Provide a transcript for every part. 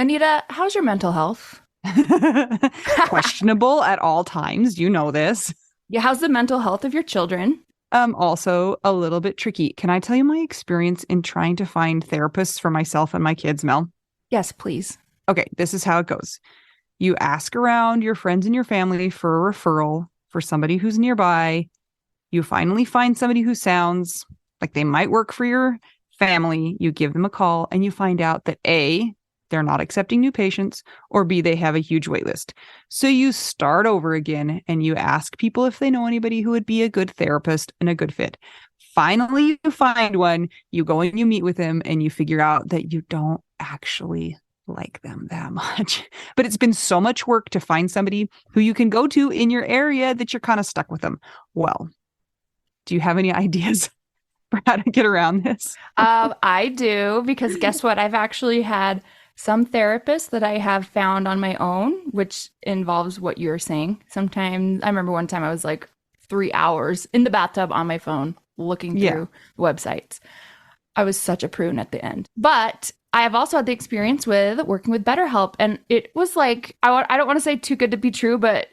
Anita, how's your mental health? Questionable at all times. You know this. Yeah, how's the mental health of your children? Also a little bit tricky. Can I tell you my experience in trying to find therapists for myself and my kids, Mel? Yes, please. Okay, this is how it goes. You ask around your friends and your family for a referral for somebody who's nearby. You finally find somebody who sounds like they might work for your family. You give them a call and you find out that A, they're not accepting new patients, or B, they have a huge wait list. So you start over again and you ask people if they know anybody who would be a good therapist and a good fit. Finally, you find one, you go and you meet with them and you figure out that you don't actually like them that much. But it's been so much work to find somebody who you can go to in your area that you're kind of stuck with them. Well, do you have any ideas for how to get around this? I do, because guess what? I've actually had some therapists that I have found on my own, which involves what you're saying. Sometimes I remember one time I was like 3 hours in the bathtub on my phone looking through websites. I was such a prune at the end. But I have also had the experience with working with BetterHelp. And it was like, I don't want to say too good to be true, but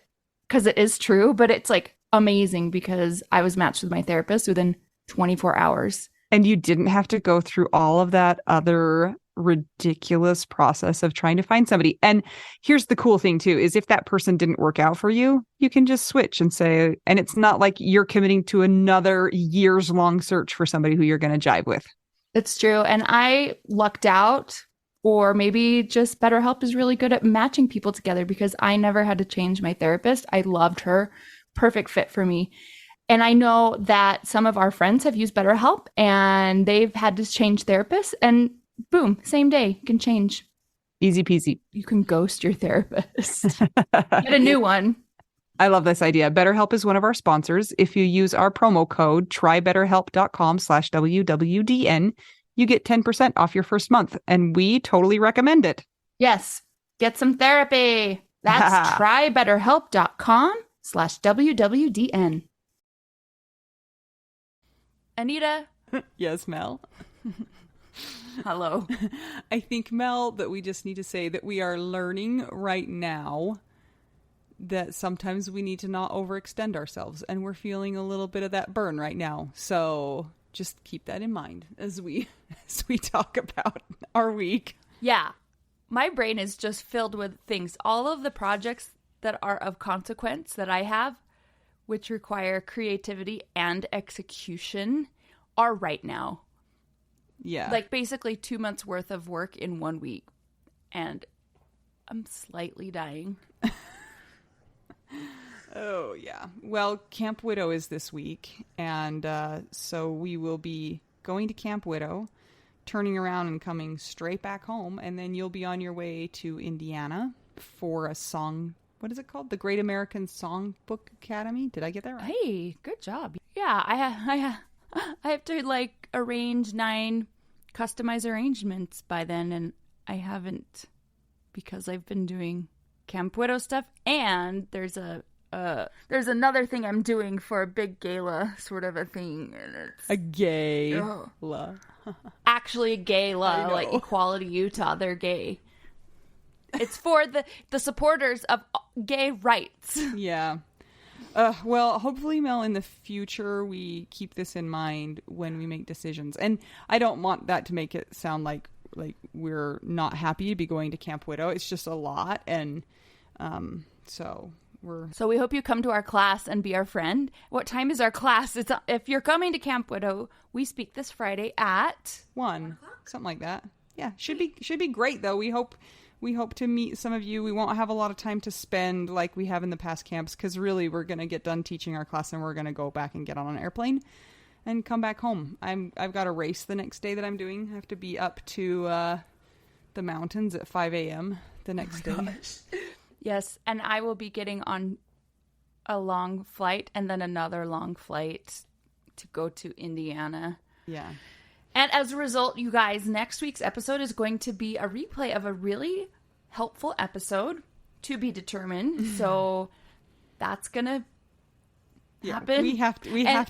because it is true, but it's like amazing because I was matched with my therapist within 24 hours. And you didn't have to go through all of that other ridiculous process of trying to find somebody. And here's the cool thing too, is if that person didn't work out for you, you can just switch and say, and it's not like you're committing to another years long search for somebody who you're going to jive with. It's true. And I lucked out, or maybe just BetterHelp is really good at matching people together because I never had to change my therapist. I loved her. Perfect fit for me. And I know that some of our friends have used BetterHelp and they've had to change therapists, and boom, same day, you can change. Easy peasy. You can ghost your therapist. Get a new one. I love this idea. BetterHelp is one of our sponsors. If you use our promo code trybetterhelp.com/WWDN, you get 10% off your first month. And we totally recommend it. Yes. Get some therapy. That's trybetterhelp.com/WWDN. Anita. Yes, Mel. Hello. I think, Mel, that we just need to say that we are learning right now that sometimes we need to not overextend ourselves, and we're feeling a little bit of that burn right now. So just keep that in mind as we talk about our week. Yeah. My brain is just filled with things. All of the projects that are of consequence that I have, which require creativity and execution, are right now. Yeah. Like basically 2 months worth of work in 1 week. And I'm slightly dying. Oh, yeah. Well, Camp Widow is this week. And so we will be going to Camp Widow, turning around and coming straight back home. And then you'll be on your way to Indiana for a song. What is it called? The Great American Songbook Academy? Did I get that right? Hey, good job. Yeah, I have to like arrange 9 customized arrangements by then, and I haven't, because I've been doing Camp Widow stuff, and there's another thing I'm doing for a big gala sort of a thing. And it's a gala. Actually a gala, like Equality Utah, they're gay. It's for the supporters of gay rights. Yeah. Well, hopefully, Mel, in the future, we keep this in mind when we make decisions. And I don't want that to make it sound like we're not happy to be going to Camp Widow. It's just a lot. And so we hope you come to our class and be our friend. What time is our class? If you're coming to Camp Widow, we speak this Friday at 1, something like that. Yeah, should be great, though. We hope to meet some of you. We won't have a lot of time to spend like we have in the past camps, because really we're going to get done teaching our class and we're going to go back and get on an airplane and come back home. I've got a race the next day that I'm doing. I have to be up to the mountains at 5 a.m. the next day. Gosh. Yes, and I will be getting on a long flight and then another long flight to go to Indiana. Yeah. And as a result, you guys, next week's episode is going to be a replay of a really helpful episode, to be determined. So that's going to happen. We have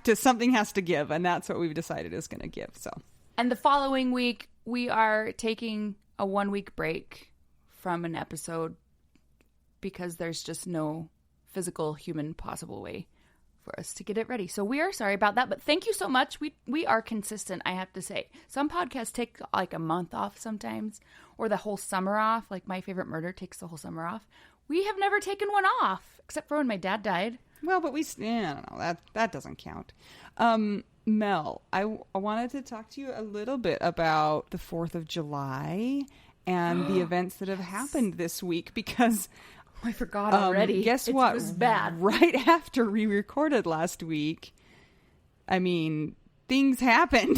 to, something has to give, and that's what we've decided is going to give. So, and the following week, we are taking a 1 week break from an episode because there's just no physical human possible way for us to get it ready. So we are sorry about that, but thank you so much. We are consistent, I have to say. Some podcasts take like a month off sometimes, or the whole summer off. Like My Favorite Murder takes the whole summer off. We have never taken one off, except for when my dad died. Well, but I don't know. That doesn't count. Mel, I wanted to talk to you a little bit about the 4th of July and the events that have happened this week, because I forgot already. Guess what? It was bad. Right after we recorded last week, I mean, things happened.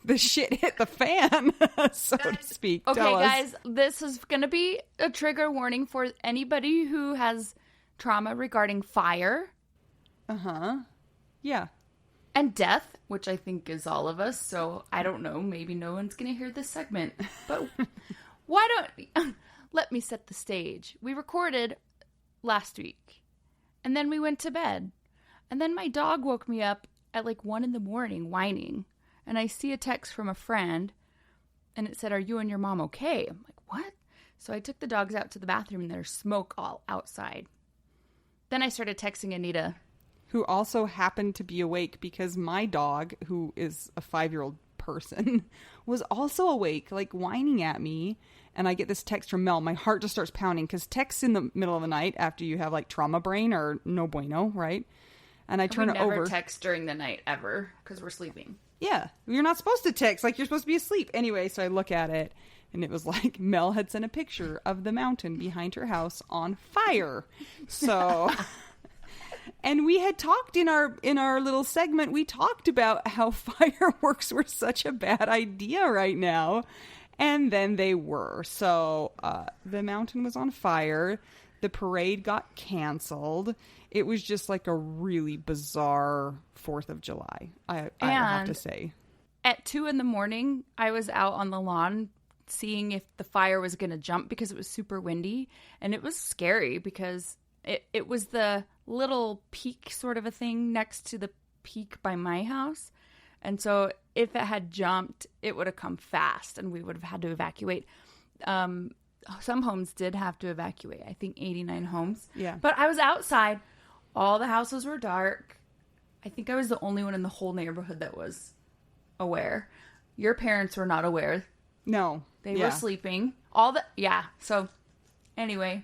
the shit hit the fan, so to speak. Okay, guys, this is going to be a trigger warning for anybody who has trauma regarding fire. Yeah. And death, which I think is all of us. So I don't know. Maybe no one's going to hear this segment. But why don't... Let me set the stage. We recorded last week. And then we went to bed. And then my dog woke me up at like 1 a.m. whining. And I see a text from a friend. And it said, "Are you and your mom okay?" I'm like, "What?" So I took the dogs out to the bathroom and there's smoke all outside. Then I started texting Anita, who also happened to be awake, because my dog, who is a 5-year-old person, was also awake, like whining at me. And I get this text from Mel. My heart just starts pounding, because texts in the middle of the night after you have like trauma brain are no bueno, right? And I turn it over. We never text during the night ever, because we're sleeping. Yeah, you're not supposed to text, like you're supposed to be asleep. Anyway, so I look at it, and it was like Mel had sent a picture of the mountain behind her house on fire. So... And we had talked in our little segment, we talked about how fireworks were such a bad idea right now. And then they were. So the mountain was on fire. The parade got canceled. It was just like a really bizarre 4th of July, I have to say. At 2 a.m, I was out on the lawn seeing if the fire was going to jump, because it was super windy. And it was scary because it was the little peak sort of a thing next to the peak by my house. And so if it had jumped, it would have come fast and we would have had to evacuate. Some homes did have to evacuate. I think 89 homes. Yeah. But I was outside. All the houses were dark. I think I was the only one in the whole neighborhood that was aware. Your parents were not aware. No. They were sleeping. So anyway...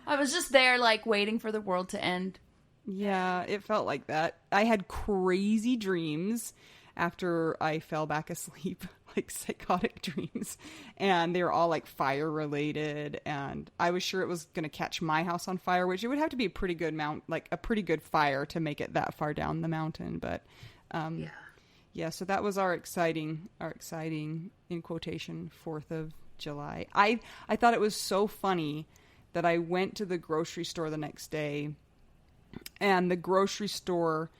I was just there, like, waiting for the world to end. Yeah, it felt like that. I had crazy dreams after I fell back asleep, like psychotic dreams. And they were all, like, fire-related. And I was sure it was going to catch my house on fire, which it would have to be a pretty good a pretty good fire to make it that far down the mountain. But, yeah, so that was our exciting, in quotation, 4th of July. I thought it was so funny that I went to the grocery store the next day, and the grocery store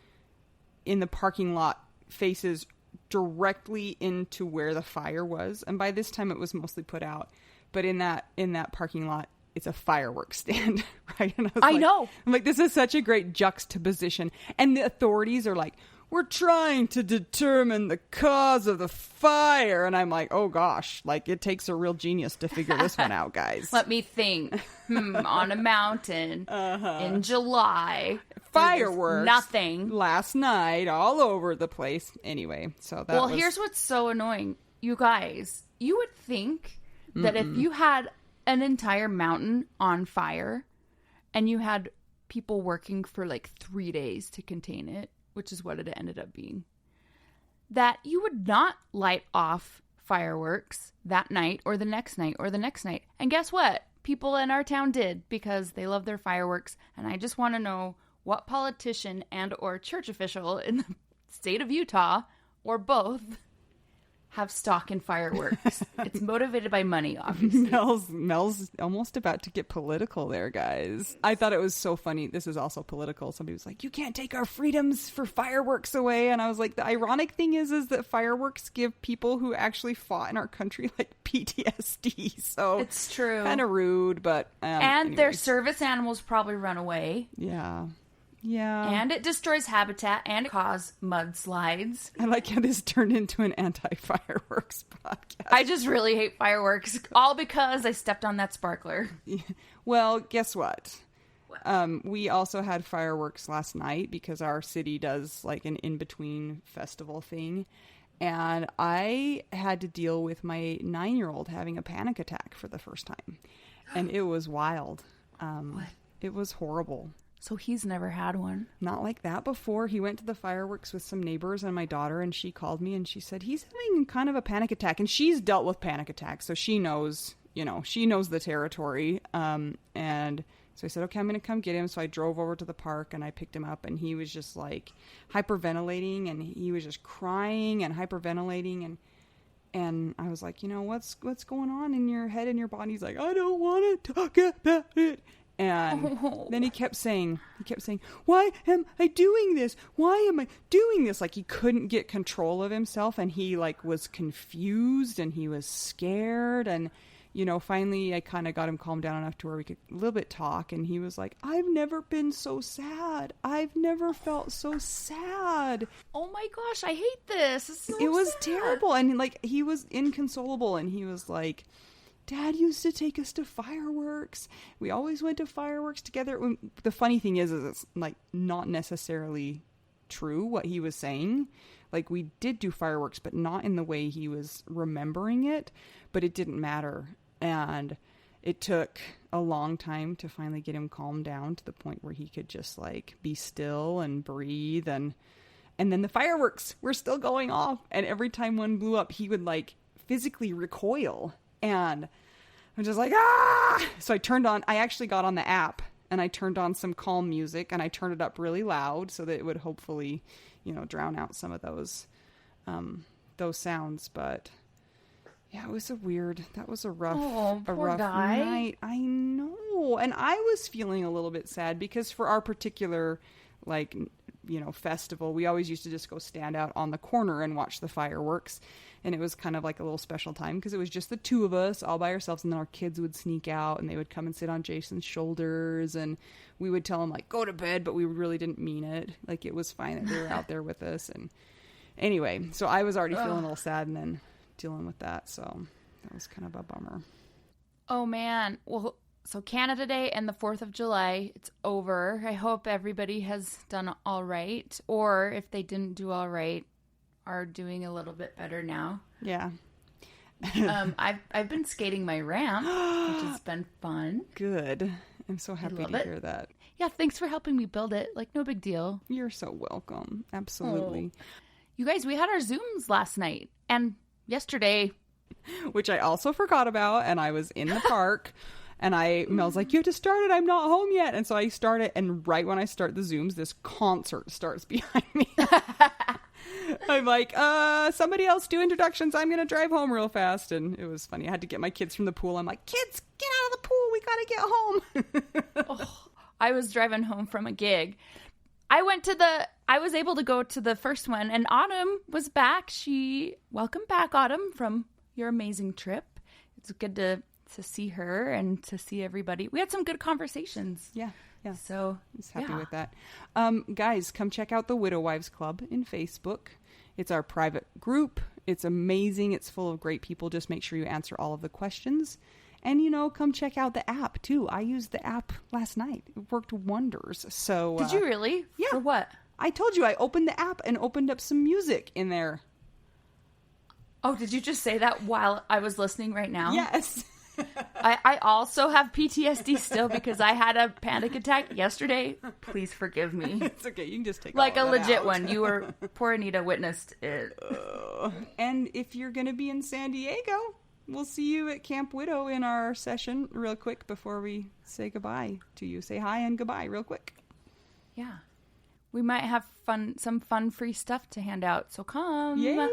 in the parking lot faces directly into where the fire was. And by this time it was mostly put out, but in that parking lot, it's a fireworks stand, right? And I know. I'm like, this is such a great juxtaposition. And the authorities are like, "We're trying to determine the cause of the fire." And I'm like, oh gosh, like it takes a real genius to figure this one out, guys. Let me think. On a mountain in July. Fireworks. Nothing. Last night, all over the place. Anyway, so that here's what's so annoying. You guys, you would think that if you had an entire mountain on fire and you had people working for like 3 days to contain it, which is what it ended up being, that you would not light off fireworks that night or the next night or the next night. And guess what? People in our town did, because they love their fireworks. And I just want to know what politician and or church official in the state of Utah, or both, have stock in fireworks. It's motivated by money, obviously. Mel's almost about to get political there, guys. I thought it was so funny. This is also political. Somebody was like, "You can't take our freedoms for fireworks away." And I was like, the ironic thing is that fireworks give people who actually fought in our country like PTSD. So it's true. Kind of rude, but and anyways. Their service animals probably run away. Yeah. Yeah. And it destroys habitat and it causes mudslides. I like how this turned into an anti-fireworks podcast. I just really hate fireworks, all because I stepped on that sparkler. Well, guess what? We also had fireworks last night because our city does like an in-between festival thing. And I had to deal with my 9-year-old having a panic attack for the first time. And it was wild. What? It was horrible. So he's never had one. Not like that before. He went to the fireworks with some neighbors and my daughter, and she called me and she said, he's having kind of a panic attack. And she's dealt with panic attacks, so she knows, she knows the territory. And so I said, okay, I'm going to come get him. So I drove over to the park and I picked him up, and he was just like hyperventilating, and he was just crying and hyperventilating. And I was like, what's going on in your head and your body? He's like, I don't want to talk about it. And then he kept saying, why am I doing this? Why am I doing this? Like he couldn't get control of himself, and he like was confused and he was scared. And, finally I kind of got him calmed down enough to where we could a little bit talk. And he was like, I've never been so sad. I've never felt so sad. Oh my gosh, I hate this. It was terrible. And like, he was inconsolable, and he was like, Dad used to take us to fireworks. We always went to fireworks together. The funny thing is it's like not necessarily true what he was saying. Like we did do fireworks, but not in the way he was remembering it. But it didn't matter. And it took a long time to finally get him calmed down to the point where he could just like be still and breathe. And then the fireworks were still going off. And every time one blew up, he would like physically recoil. And I'm just like, ah! So I actually got on the app and I turned on some calm music, and I turned it up really loud so that it would hopefully, drown out some of those sounds. But yeah, that was a rough guy. night. I know. And I was feeling a little bit sad because for our particular, festival, we always used to just go stand out on the corner and watch the fireworks. And it was kind of like a little special time because it was just the two of us all by ourselves. And then our kids would sneak out and they would come and sit on Jason's shoulders. And we would tell them like, go to bed. But we really didn't mean it. Like it was fine that they were out there with us. And anyway, so I was already feeling a little sad and then dealing with that. So that was kind of a bummer. Oh man. Well, so Canada Day and the 4th of July, it's over. I hope everybody has done all right. Or if they didn't do all right, are doing a little bit better now. Yeah. I've been skating my ramp, which has been fun. Good. I'm so happy to hear that. Yeah, thanks for helping me build it. Like, no big deal. You're so welcome. Absolutely. Oh. You guys, we had our Zooms last night and yesterday. Which I also forgot about, and I was in the park. And Mel's like, you have to start it. I'm not home yet. And so I start it. And right when I start the Zooms, this concert starts behind me. I'm like, somebody else do introductions. I'm going to drive home real fast. And it was funny. I had to get my kids from the pool. I'm like, kids, get out of the pool. We got to get home. I was driving home from a gig. I was able to go to the first one, and Autumn was back. Welcome back, Autumn, from your amazing trip. It's good to see her and to see everybody. We had some good conversations. Yeah. So I was happy with that. Guys, come check out the Widow Wives Club in Facebook. It's our private group. It's amazing. It's full of great people. Just make sure you answer all of the questions. And, come check out the app, too. I used the app last night. It worked wonders. So did you really? Yeah. For what? I told you I opened the app and opened up some music in there. Oh, did you just say that while I was listening right now? Yes. I also have PTSD still because I had a panic attack yesterday. Please forgive me. It's okay. You can just take like all a of that legit out. one. Poor Anita witnessed it. And if you're going to be in San Diego, we'll see you at Camp Widow in our session real quick before we say goodbye to you. Say hi and goodbye real quick. Yeah. We might have some fun free stuff to hand out. So come. Yay.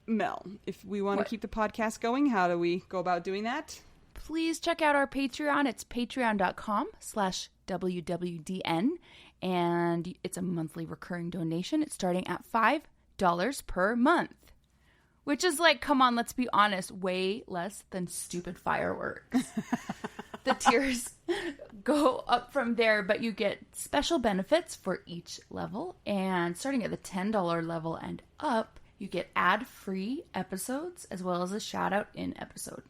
Mel, if we want to keep the podcast going, how do we go about doing that? Please check out our Patreon. It's patreon.com/WWDN. And it's a monthly recurring donation. It's starting at $5 per month. Which is like, come on, let's be honest, way less than stupid fireworks. The tiers go up from there, but you get special benefits for each level. And starting at the $10 level and up, you get ad-free episodes as well as a shout-out in episode.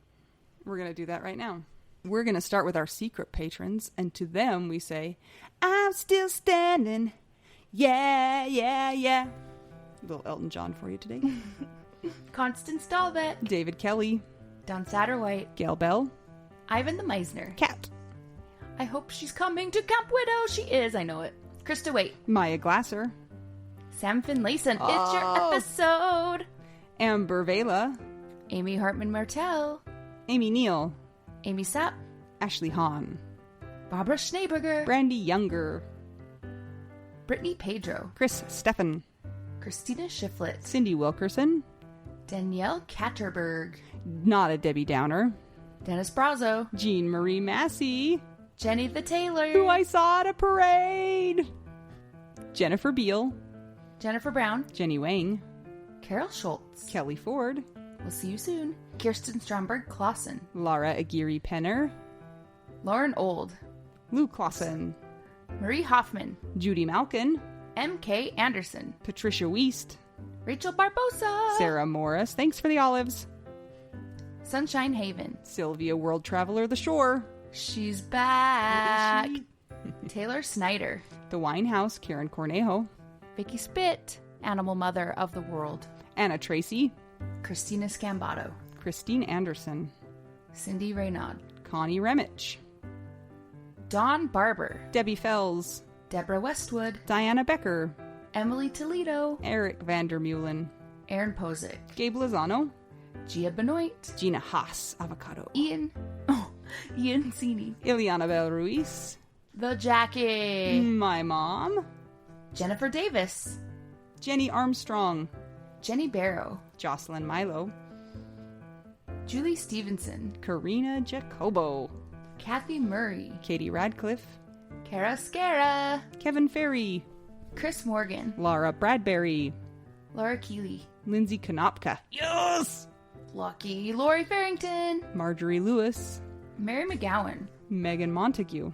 We're going to do that right now. We're going to start with our secret patrons, and to them we say, I'm still standing. Yeah, yeah, yeah. A little Elton John for you today. Constance Dahlbeck, David Kelly, Don Satterwhite, Gail Bell, Ivan the Misner, Kat, I hope she's coming to Camp Widow. She is, I know it. Krista Waite, Maya Glasser, Sam Finlayson, it's your episode. Amber Vela, Amy Hartman Martell, Amy Neal, Amy Sapp, Ashley Hahn, Barbara Schneeberger, Brandy Younger, Brittany Pedro, Chris Steffen, Christina Shiflett, Cindy Wilkerson, Danielle Katterberg, not a Debbie Downer, Dennis Brazo, Jean Marie Massey, Jenny the Taylor, who I saw at a parade, Jennifer Beal, Jennifer Brown, Jenny Wang, Carol Schultz, Kelly Ford, we'll see you soon, Kirsten Stromberg Clausen, Laura Aguirre Penner, Lauren Old, Lou Clausen, Marie Hoffman, Judy Malkin, M.K. Anderson, Patricia Weist, Rachel Barbosa, Sarah Morris, thanks for the olives, Sunshine Haven, Sylvia World Traveler The Shore, she's back, Who is Taylor Snyder, The Wine House, Karen Cornejo, Vicky Spit, Animal Mother of the World, Anna Tracy, Christina Scambato, Christine Anderson, Cindy Raynaud, Connie Remich, Dawn Barber, Debbie Fells, Deborah Westwood, Diana Becker, Emily Toledo, Eric Vandermeulen, Aaron Posick, Gabe Lozano, Gia Benoit, Gina Haas, Avocado, Ian Cini, Ileana Bel Ruiz, The Jackie, my mom, Jennifer Davis, Jenny Armstrong, Jenny Barrow, Jocelyn Milo, Julie Stevenson, Karina Jacobo, Kathy Murray, Katie Radcliffe, Kara Scara, Kevin Ferry, Chris Morgan, Laura Bradbury, Laura Keeley, Lindsay Konopka, yes, Lucky Lori Farrington, Marjorie Lewis, Mary McGowan, Megan Montague,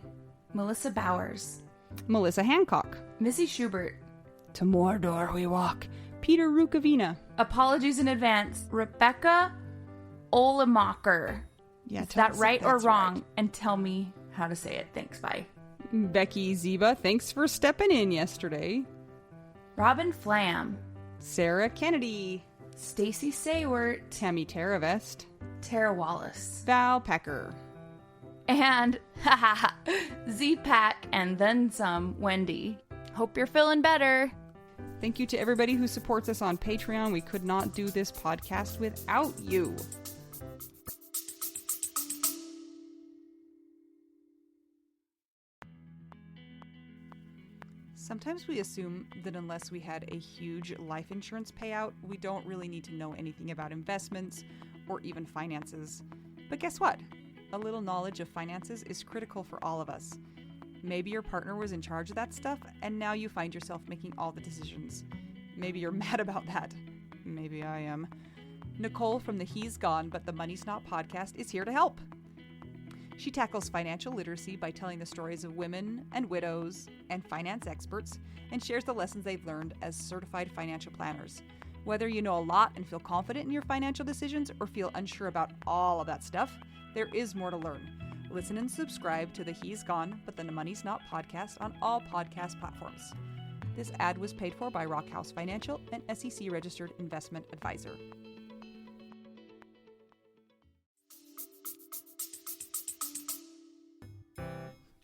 Melissa Bowers, Melissa Hancock, Missy Schubert, To Mordor We Walk, Peter Rukavina. apologies in advance, Rebecca Olemacher. Yeah, Is that right or that's wrong? right. And tell me how to say it. Thanks, bye. Becky Ziba, thanks for stepping in yesterday. Robin Flam, Sarah Kennedy, Stacy Saywert, Tammy Teravest, Tara Wallace, Val Pecker, and Z-Pack and then some, Wendy. Hope you're feeling better. Thank you to everybody who supports us on Patreon. We could not do this podcast without you. Sometimes we assume that unless we had a huge life insurance payout, we don't really need to know anything about investments or even finances. But guess what? A little knowledge of finances is critical for all of us. Maybe your partner was in charge of that stuff, and now you find yourself making all the decisions. Maybe you're mad about that. Maybe I am. Nicole from the He's Gone But the Money's Not podcast is here to help. She tackles financial literacy by telling the stories of women and widows and finance experts and shares the lessons they've learned as certified financial planners. Whether you know a lot and feel confident in your financial decisions or feel unsure about all of that stuff, there is more to learn. Listen and subscribe to the He's Gone But the Money's Not podcast on all podcast platforms. This ad was paid for by Rockhouse Financial, an SEC registered investment advisor.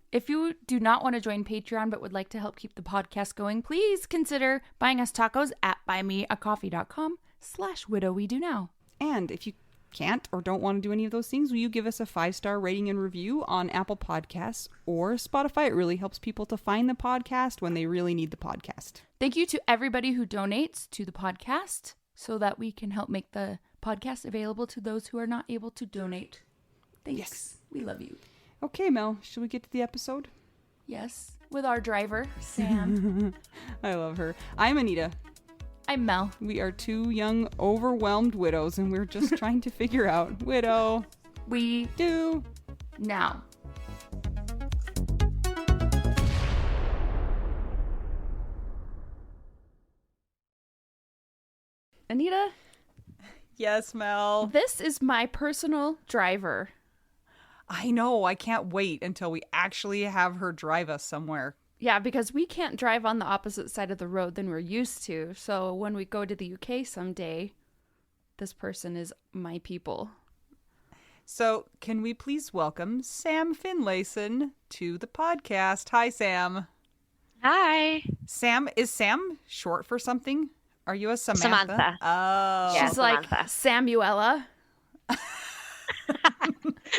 If you do not want to join Patreon but would like to help keep the podcast going, please consider buying us tacos at buymeacoffee.com/widowwedonoww. And if you can't or don't want to do any of those things, will you give us a 5-star rating and review on Apple Podcasts or Spotify? It really helps people to find the podcast when they really need the podcast. Thank you to everybody who donates to the podcast so that we can help make the podcast available to those who are not able to donate. Thanks. Yes. We love you. Okay, Mel, should we get to the episode? Yes. With our driver, Sam. I love her. I'm Anita. I'm Mel. We are two young, overwhelmed widows, and we're just trying to figure out widow We do now. Anita, Yes, Mel. this is my personal driver. I know. I can't wait until we actually have her drive us somewhere. Yeah, because we can't drive on the opposite side of the road than we're used to. So when we go to the UK someday, this person is my people. So, can we please welcome Sam Finlayson to the podcast? Hi, Sam. Hi. Sam, is Sam short for something? Are you a Samantha? Samantha. Oh. Yeah. She's like Samantha. Samuela.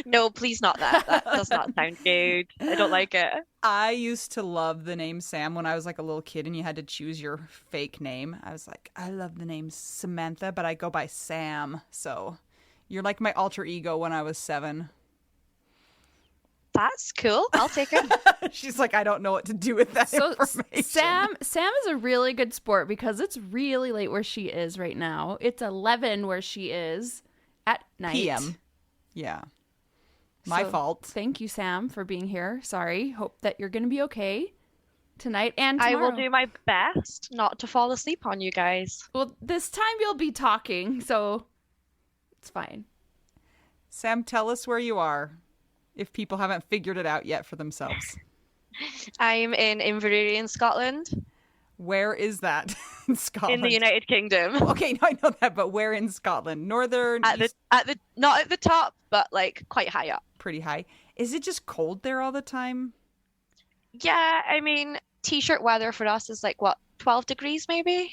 No, please not that. That does not sound good. I don't like it. I used to love the name Sam when I was like a little kid and you had to choose your fake name. I was like, I love the name Samantha, but I go by Sam. So you're like my alter ego when I was 7. That's cool. I'll take it. She's like, I don't know what to do with that So information. Sam is a really good sport because it's really late where she is right now. It's 11 where she is at night. PM. Yeah. My So fault. Thank you, Sam, for being here. Sorry. Hope that you're going to be okay tonight and tomorrow. I will do my best not to fall asleep on you guys. Well, this time you'll be talking, so it's fine. Sam, tell us where you are if people haven't figured it out yet for themselves. I'm in Inverary in Scotland, Where is that in Scotland? in the United Kingdom. Okay, no, I know that, but where in Scotland? Northern, east, At the not at the top, but like quite high up. pretty high. Is it just cold there all the time? Yeah, I mean, t-shirt weather for us is like what, 12 degrees maybe?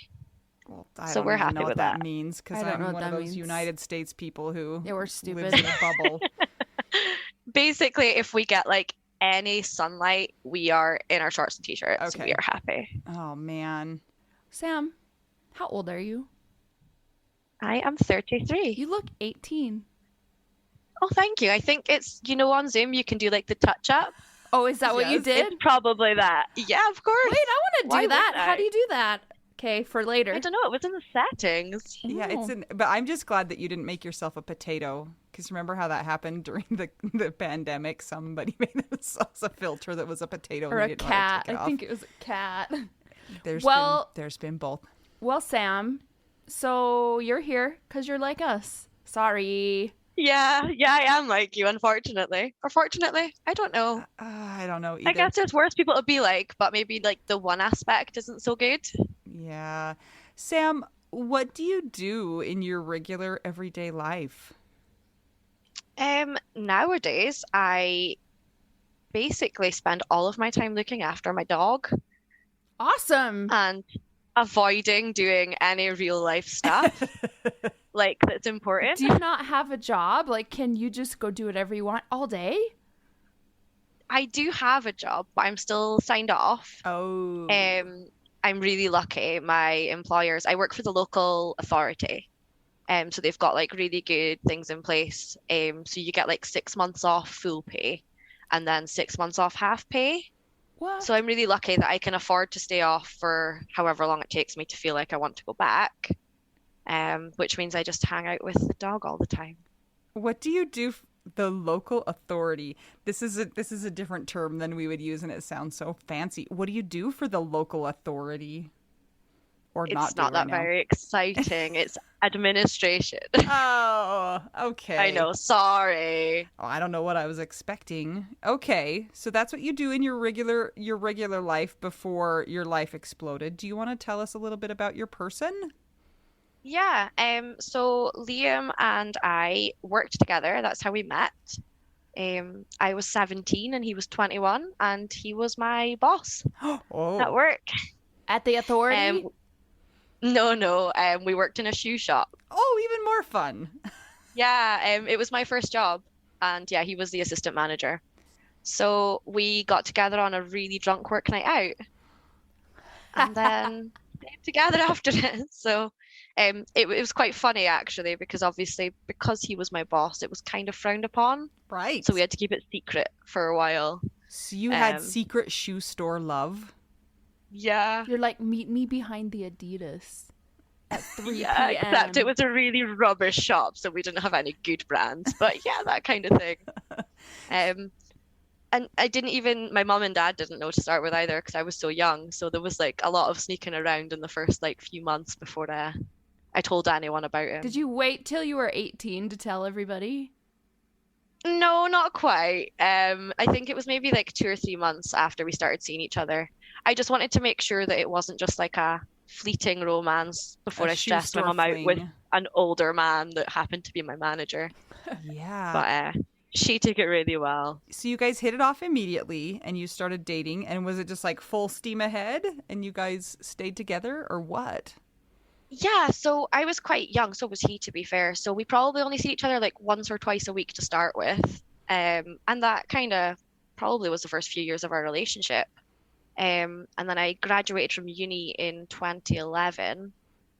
Well, I So don't we're even happy know what with that that. means because I don't I'm know what one of that those means. United States people who Yeah, we're stupid. lives in a bubble. Basically, if we get like any sunlight, we are in our shorts and t-shirts. Okay. We are happy. Oh, man. Sam, how old are you? I am 33. You look 18. Oh, thank you. I think it's, on Zoom you can do like the touch up. Oh, is that what you Yes. did? It's probably that. Yeah, of course. Wait, I want to Why do that. wouldn't How I? do you do that? Okay, for later. I don't know. It was in the settings. Yeah, it's Oh. in, but I'm just glad that you didn't make yourself a potato. Because remember how that happened during the pandemic? Somebody made themselves a filter that was a potato Or and a they didn't want to cat. take it I off. think it was a cat. Well, there's been both. Well, Sam, so you're here because you're like us. Sorry. Yeah, I am like you, unfortunately. Or fortunately, I don't know. I don't know either. I guess there's worse people to be like, but maybe like the one aspect isn't so good. Yeah. Sam, what do you do in your regular everyday life? Nowadays, I basically spend all of my time looking after my dog Awesome. and avoiding doing any real life stuff like that's important. Do you not have a job? Like, can you just go do whatever you want all day? I do have a job, but I'm still signed off. Oh. I'm really lucky. My employers, I work for the local authority. So they've got like really good things in place. So you get like 6 months off full pay and then 6 months off half pay. What? So I'm really lucky that I can afford to stay off for however long it takes me to feel like I want to go back. Which means I just hang out with the dog all the time. What do you do? The local authority. This is a different term than we would use, and it sounds so fancy. What do you do for the local authority? Or It's not not do right that very exciting. It's administration. now? Oh, okay. I know. Sorry. Oh, I don't know what I was expecting. Okay, so that's what you do in your regular life before your life exploded. Do you want to tell us a little bit about your person? Yeah. So Liam and I worked together. That's how we met. I was 17 and he was 21, and he was my boss at Oh, work. At the authority? No. We worked in a shoe shop. even more fun. Yeah. It was my first job, and yeah, he was the assistant manager. So we got together on a really drunk work night out, and then stayed together after it. So it was quite funny actually, because obviously because he was my boss, it was kind of frowned upon. Right. So we had to keep it secret for a while. So you had um, secret shoe store love. Yeah. You're like, meet me behind the Adidas at 3 Yeah, p.m. except it was a really rubbish shop, so we didn't have any good brands. But yeah, that kind of thing. And I didn't even, my mum and dad didn't know to start with either because I was so young. So there was like a lot of sneaking around in the first like few months before I I told anyone about him. Did you wait till you were 18 to tell everybody? No, not quite. I think it was maybe like 2 or 3 months after we started seeing each other. I just wanted to make sure that it wasn't just like a fleeting romance before A I shoe stressed my store mum out with fling. an older man that happened to be my manager. Yeah. But she took it really well. So you guys hit it off immediately and you started dating, and was it just like full steam ahead and you guys stayed together, or what? Yeah, so I was quite young, so was he, to be fair. So we probably only see each other like once or twice a week to start with. And that kind of probably was the first few years of our relationship. And then I graduated from uni in 2011.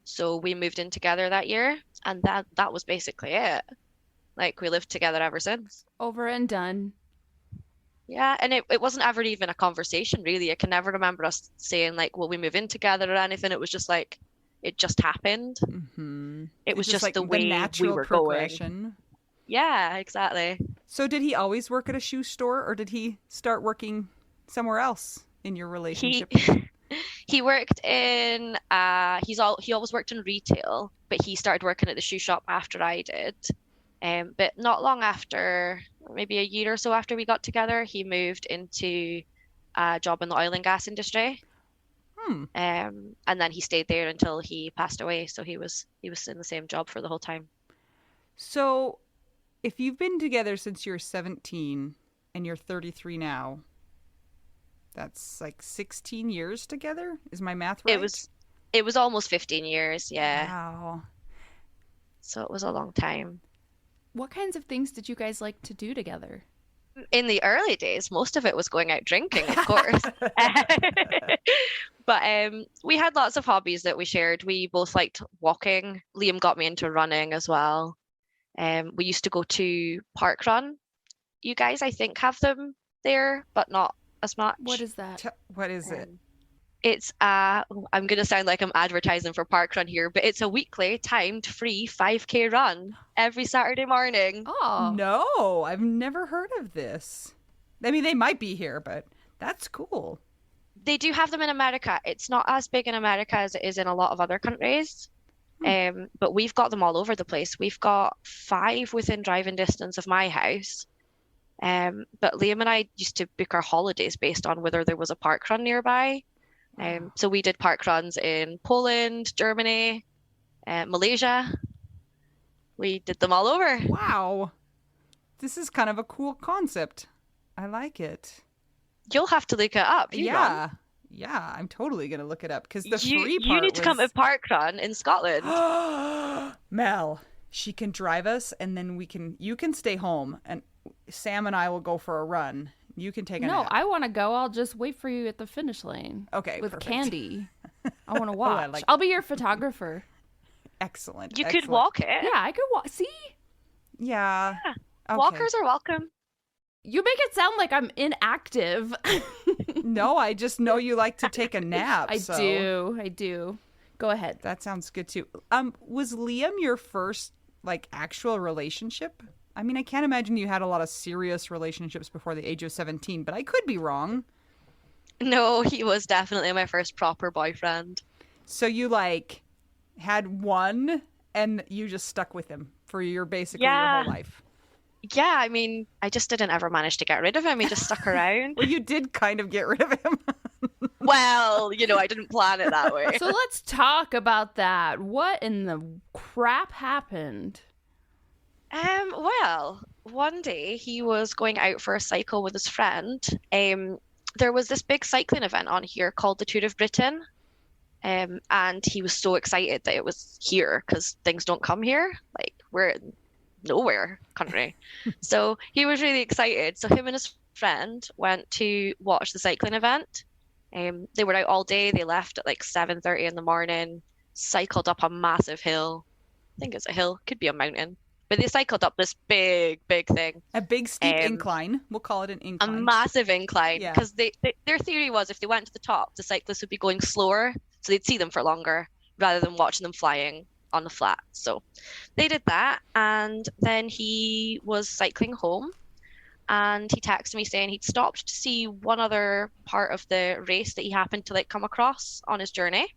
So we moved in together that year, and that was basically it. Like we lived together ever since. Over and done. Yeah, and it wasn't ever even a conversation really. I can never remember us saying like, will we move in together or anything. It was just like it just happened. Mm-hmm. It was It's just like the way we natural were going. progression. Yeah, exactly. So did he always work at a shoe store, or did he start working somewhere else in your He relationship? he worked in he always worked in retail, but he started working at the shoe shop after I did. But not long after, maybe a year or so after we got together, he moved into a job in the oil and gas industry. Hmm. And then he stayed there until he passed away. So he was in the same job for the whole time. So if you've been together since you're 17 and you're 33 now, that's like 16 years together? Is my math right? It was almost 15 years, yeah. Wow. So it was a long time. What kinds of things did you guys like to do together? In the early days, most of it was going out drinking, of course. But we had lots of hobbies that we shared. We both liked walking. Liam got me into running as well. We used to go to park run. You guys, I think, have them there, but not as much. What is that? What is it? It's I'm going to sound like I'm advertising for park run here, but it's a weekly timed free 5K run every Saturday morning. Oh. No, I've never heard of this. I mean, they might be here, but that's cool. They do have them in America. It's not as big in America as it is in a lot of other countries. But we've got them all over the place. We've got 5 within driving distance of my house. But Liam and I used to book our holidays based on whether there was a park run nearby. So we did park runs in Poland, Germany, Malaysia. We did them all over. Wow. This is kind of a cool concept. I like it. You'll have to look it up. Yeah. Yeah, I'm totally going to look it up because the free part you need to come to park run in Scotland. Mel, she can drive us, and then you can stay home, and Sam and I will go for a run. You can take a No, nap. I want to go. I'll just wait for you at the finish line. Okay, with perfect. candy. I want to watch. I like- I'll be your photographer. Excellent. You could excellent. walk it. Yeah, I could walk. See? Yeah. Okay. Walkers are welcome. You make it sound like I'm inactive. No, I just know you like to take a nap. I so do. Go ahead. That sounds good too. Was Liam your first like actual relationship? I mean, I can't imagine you had a lot of serious relationships before the age of 17, but I could be wrong. No, he was definitely my first proper boyfriend. So you like had one and you just stuck with him for your basically your whole life. Yeah, I mean, I just didn't ever manage to get rid of him. He just stuck around. Well, you did kind of get rid of him. Well, I didn't plan it that way. So let's talk about that. What in the crap happened? Well, one day he was going out for a cycle with his friend. There was this big cycling event on here called the Tour of Britain. And he was so excited that it was here because things don't come here. Like, we're in nowhere country. So he was really excited. So him and his friend went to watch the cycling event. They were out all day. They left at like 7:30 in the morning, cycled up a massive hill. I think it's a hill, could be a mountain. But they cycled up this big thing. A big steep incline. We'll call it an A incline. massive incline. Yeah. Because their theory was if they went to the top, the cyclists would be going slower, so they'd see them for longer rather than watching them flying on the flat. So they did that, and then he was cycling home, and he texted me saying he'd stopped to see one other part of the race that he happened to like come across on his journey,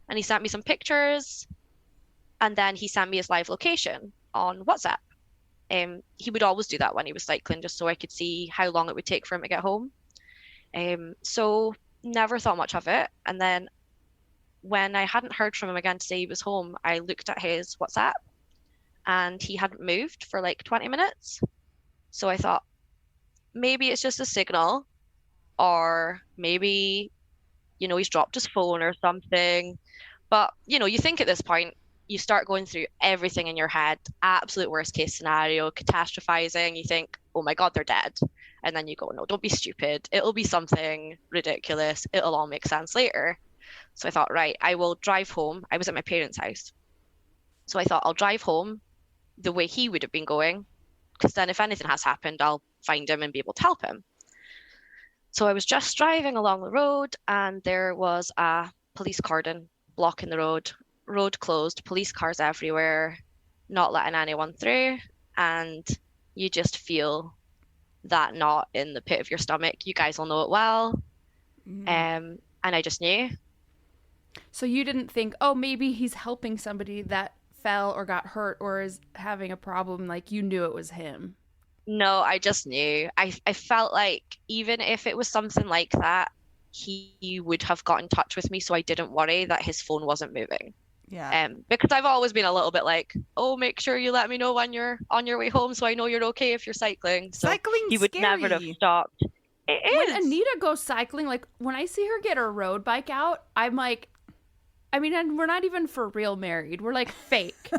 and he sent me some pictures. And then he sent me his live location on WhatsApp. He would always do that when he was cycling, just so I could see how long it would take for him to get home. So never thought much of it. And then when I hadn't heard from him again to say he was home, I looked at his WhatsApp and he hadn't moved for like 20 minutes. So I thought maybe it's just a signal, or maybe, he's dropped his phone or something. But, you think at this point, you start going through everything in your head, absolute worst case scenario, catastrophizing. You think, oh my God, they're dead. And then you go, no, don't be stupid. It'll be something ridiculous. It'll all make sense later. So I thought, right, I will drive home. I was at my parents' house. So I thought I'll drive home the way he would have been going, because then if anything has happened, I'll find him and be able to help him. So I was just driving along the road and there was a police cordon blocking the road closed, police cars everywhere, not letting anyone through. And you just feel that knot in the pit of your stomach. You guys will know it well. And I just knew. So you didn't think, oh, maybe he's helping somebody that fell or got hurt or is having a problem. Like, you knew it was him. No, I just knew. I felt like even if it was something like that, he would have got in touch with me, so I didn't worry that his phone wasn't moving. Yeah. Because I've always been a little bit like, oh, make sure you let me know when you're on your way home so I know you're okay if you're cycling. So Cycling's he would scary. never have stopped. It is. When Anita goes cycling, like when I see her get her road bike out, I'm like, I mean, and we're not even for real married. We're like fake.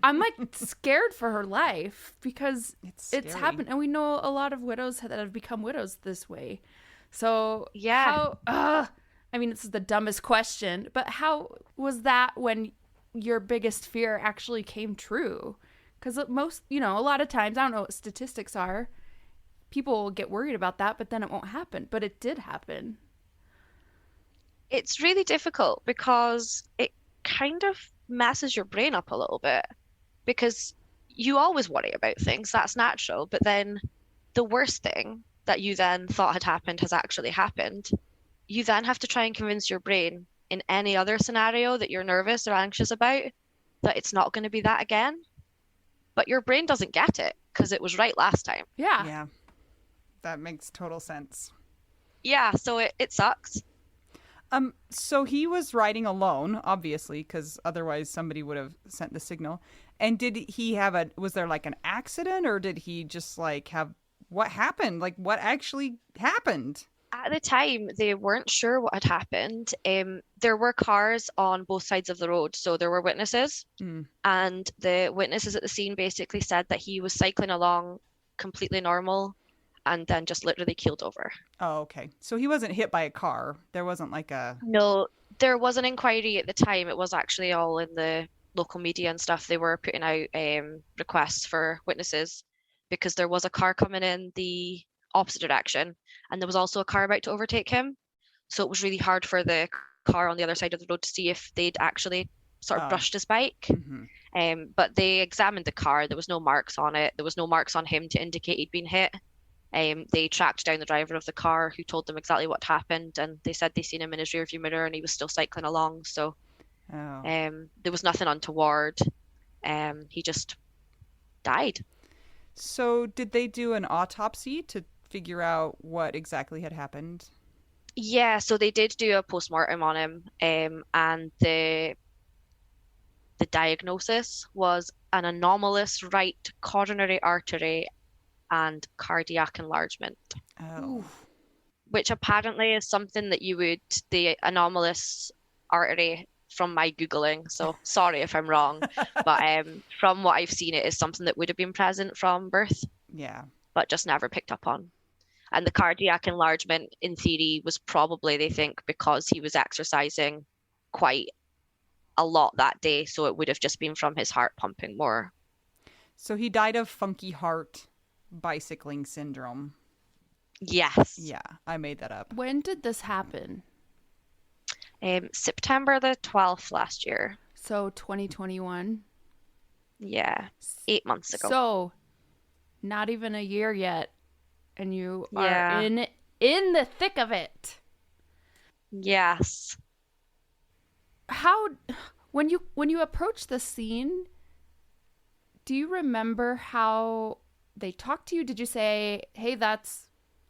I'm like scared for her life because it's happened. And we know a lot of widows that have become widows this way. So yeah. I mean, it's the dumbest question, but how was that when your biggest fear actually came true? Because most, a lot of times, I don't know what statistics are, people will get worried about that, but then it won't happen. But it did happen. It's really difficult because it kind of messes your brain up a little bit, because you always worry about things. That's natural. But then the worst thing that you then thought had happened has actually happened. You then have to try and convince your brain in any other scenario that you're nervous or anxious about that it's not going to be that again. But your brain doesn't get it because it was right last time. Yeah. Yeah. That makes total sense. Yeah, so it sucks. So he was riding alone, obviously, because otherwise somebody would have sent the signal. And did he was there like an accident, or did he just like what happened? Like, what actually happened? At the time, they weren't sure what had happened. There were cars on both sides of the road, so there were witnesses. And the witnesses at the scene basically said that he was cycling along completely normal and then just literally keeled over. Oh, okay. So he wasn't hit by a car. There wasn't like a... No, there was an inquiry at the time. It was actually all in the local media and stuff. They were putting out requests for witnesses because there was a car coming in the opposite direction and there was also a car about to overtake him. So it was really hard for the car on the other side of the road to see if they'd actually sort of brushed his bike. But they examined the car. There was no marks on it. There was no marks on him to indicate he'd been hit. They tracked down the driver of the car who told them exactly what happened, and they said they seen him in his rearview mirror and he was still cycling along. So there was nothing untoward. He just died. So did they do an autopsy to figure out what exactly had happened? Yeah, so they did do a postmortem on him, and the diagnosis was an anomalous right coronary artery and cardiac enlargement. Oh. Which apparently is something that the anomalous artery, from my Googling, so sorry if I'm wrong, but from what I've seen, it is something that would have been present from birth. Yeah. But just never picked up on. And the cardiac enlargement, in theory, was probably, they think, because he was exercising quite a lot that day, so it would have just been from his heart pumping more. So he died of funky heart bicycling syndrome. Yes. Yeah, I made that up. When did this happen? September the 12th last year. So 2021. Yeah, 8 months ago. So not even a year yet, and you are in the thick of it. Yes. When you approach the scene, do you remember how they talked to you? Did you say, "Hey,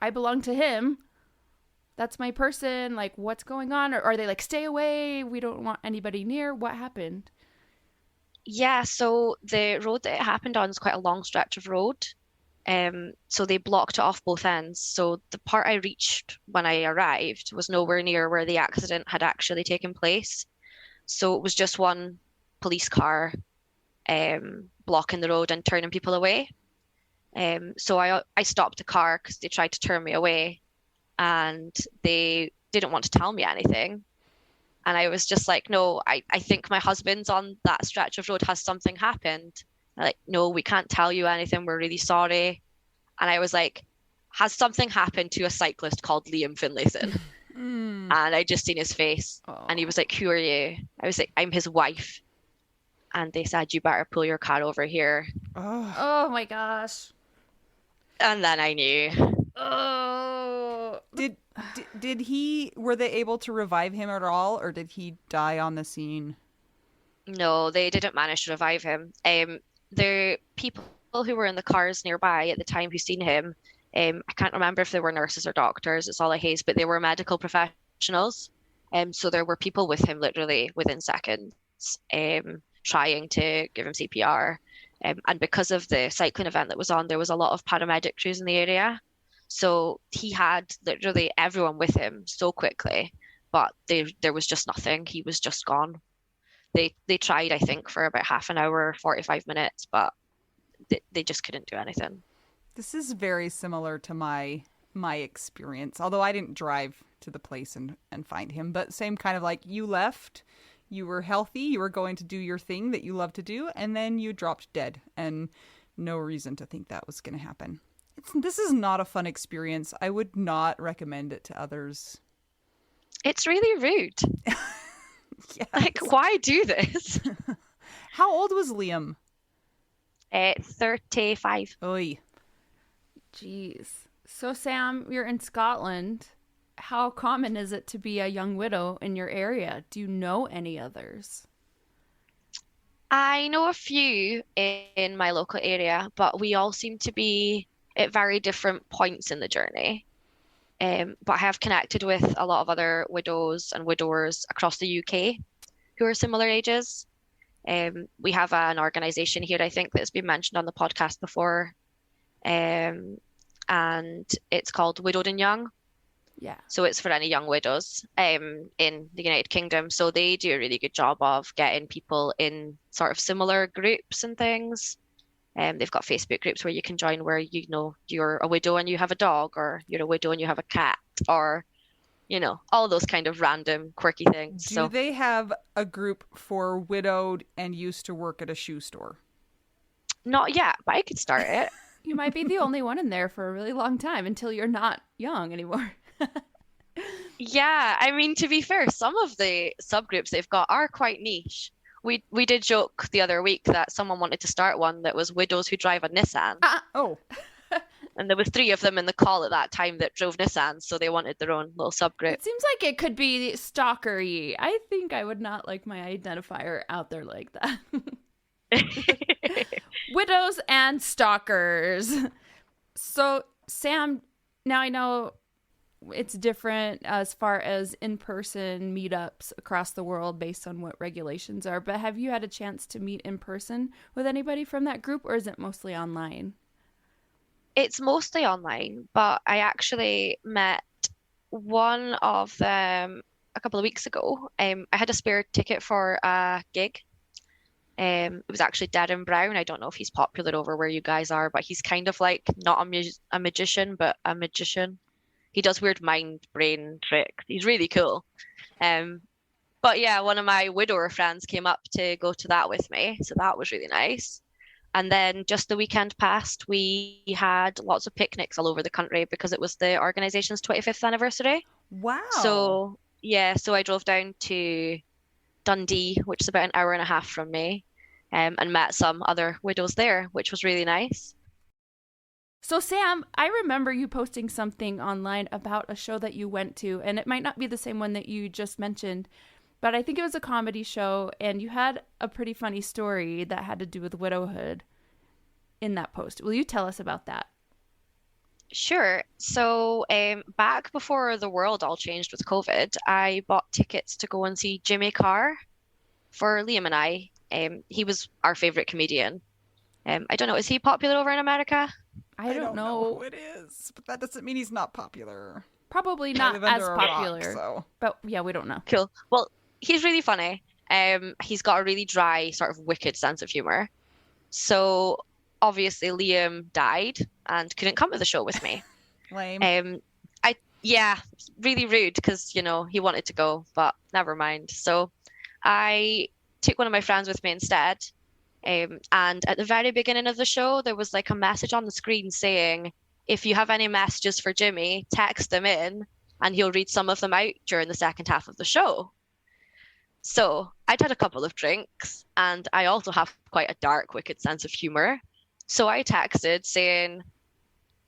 I belong to him. That's my person. Like, what's going on?" Or are they like, "Stay away. We don't want anybody near." What happened? Yeah, so the road that it happened on is quite a long stretch of road. So they blocked it off both ends. So the part I reached when I arrived was nowhere near where the accident had actually taken place. So it was just one police car blocking the road and turning people away. So I stopped the car because they tried to turn me away and they didn't want to tell me anything. And I was just like, no, I think my husband's on that stretch of road. Has something happened? They're like, no, we can't tell you anything. We're really sorry. And I was like, has something happened to a cyclist called Liam Finlayson? Mm. And I just seen his face. And he was like, who are you? I was like, I'm his wife. And they said, you better pull your car over here. Oh. Oh my gosh. And then I knew. Oh. Did he, were they able to revive him at all, or did he die on the scene? No, they didn't manage to revive him. The people who were in the cars nearby at the time who seen him, I can't remember if they were nurses or doctors, it's all I haze, but they were medical professionals. So there were people with him literally within seconds, trying to give him CPR. And because of the cycling event that was on, there was a lot of paramedic crews in the area. So he had literally everyone with him so quickly, but there was just nothing. He was just gone. They tried, I think, for about half an hour, 45 minutes, but they just couldn't do anything. This is very similar to my experience, although I didn't drive to the place and find him, but same kind of like, you left, you were healthy, you were going to do your thing that you love to do, and then you dropped dead, and no reason to think that was going to happen. This is not a fun experience. I would not recommend it to others. It's really rude. Yes. Like, why do this? How old was Liam? 35. Oy. Jeez. So, Sam, you're in Scotland. How common is it to be a young widow in your area? Do you know any others? I know a few in my local area, but we all seem to be at very different points in the journey. But I have connected with a lot of other widows and widowers across the UK who are similar ages. We have an organisation here, I think, that's been mentioned on the podcast before, and it's called Widowed and Young. Yeah. So it's for any young widows in the United Kingdom. So they do a really good job of getting people in sort of similar groups and things. They've got Facebook groups where you can join where, you know, you're a widow and you have a dog, or you're a widow and you have a cat, or, you know, all those kind of random quirky things. Do they have a group for widowed and used to work at a shoe store? Not yet, but I could start it. You might be the only one in there for a really long time until you're not young anymore. Yeah, I mean, to be fair, some of the subgroups they've got are quite niche. We did joke the other week that someone wanted to start one that was widows who drive a Nissan. Oh. And there was 3 of them in the call at that time that drove Nissans, so they wanted their own little subgroup. It seems like it could be stalker-y. I think I would not like my identifier out there like that. Widows and stalkers. So, Sam, now I know it's different as far as in-person meetups across the world based on what regulations are, but have you had a chance to meet in person with anybody from that group, or is it mostly online? It's mostly online, but I actually met one of them a couple of weeks ago. I had a spare ticket for a gig. It was actually Darren Brown. I don't know if he's popular over where you guys are, but he's kind of like not a magician, but a magician. He does weird mind brain tricks. He's really cool. But yeah, one of my widower friends came up to go to that with me, so that was really nice. And then just the weekend past, we had lots of picnics all over the country because it was the organisation's 25th anniversary. Wow. So yeah, so I drove down to Dundee, which is about an hour and a half from me, and met some other widows there, which was really nice. So, Sam, I remember you posting something online about a show that you went to, and it might not be the same one that you just mentioned, but I think it was a comedy show, and you had a pretty funny story that had to do with widowhood in that post. Will you tell us about that? Sure. So, back before the world all changed with COVID, I bought tickets to go and see Jimmy Carr for Liam and I. He was our favorite comedian. I don't know, is he popular over in America? I don't know. who it is, but that doesn't mean he's not popular. Probably I not live as under a rock, popular, so. but yeah, we don't know. Cool. Well, he's really funny. He's got a really dry, sort of wicked sense of humor. So obviously Liam died and couldn't come to the show with me. Lame. Yeah, really rude because, he wanted to go, but never mind. So I took one of my friends with me instead. And at the very beginning of the show, there was like a message on the screen saying, if you have any messages for Jimmy, text them in and he'll read some of them out during the second half of the show. So I'd had a couple of drinks and I also have quite a dark, wicked sense of humor. So I texted saying,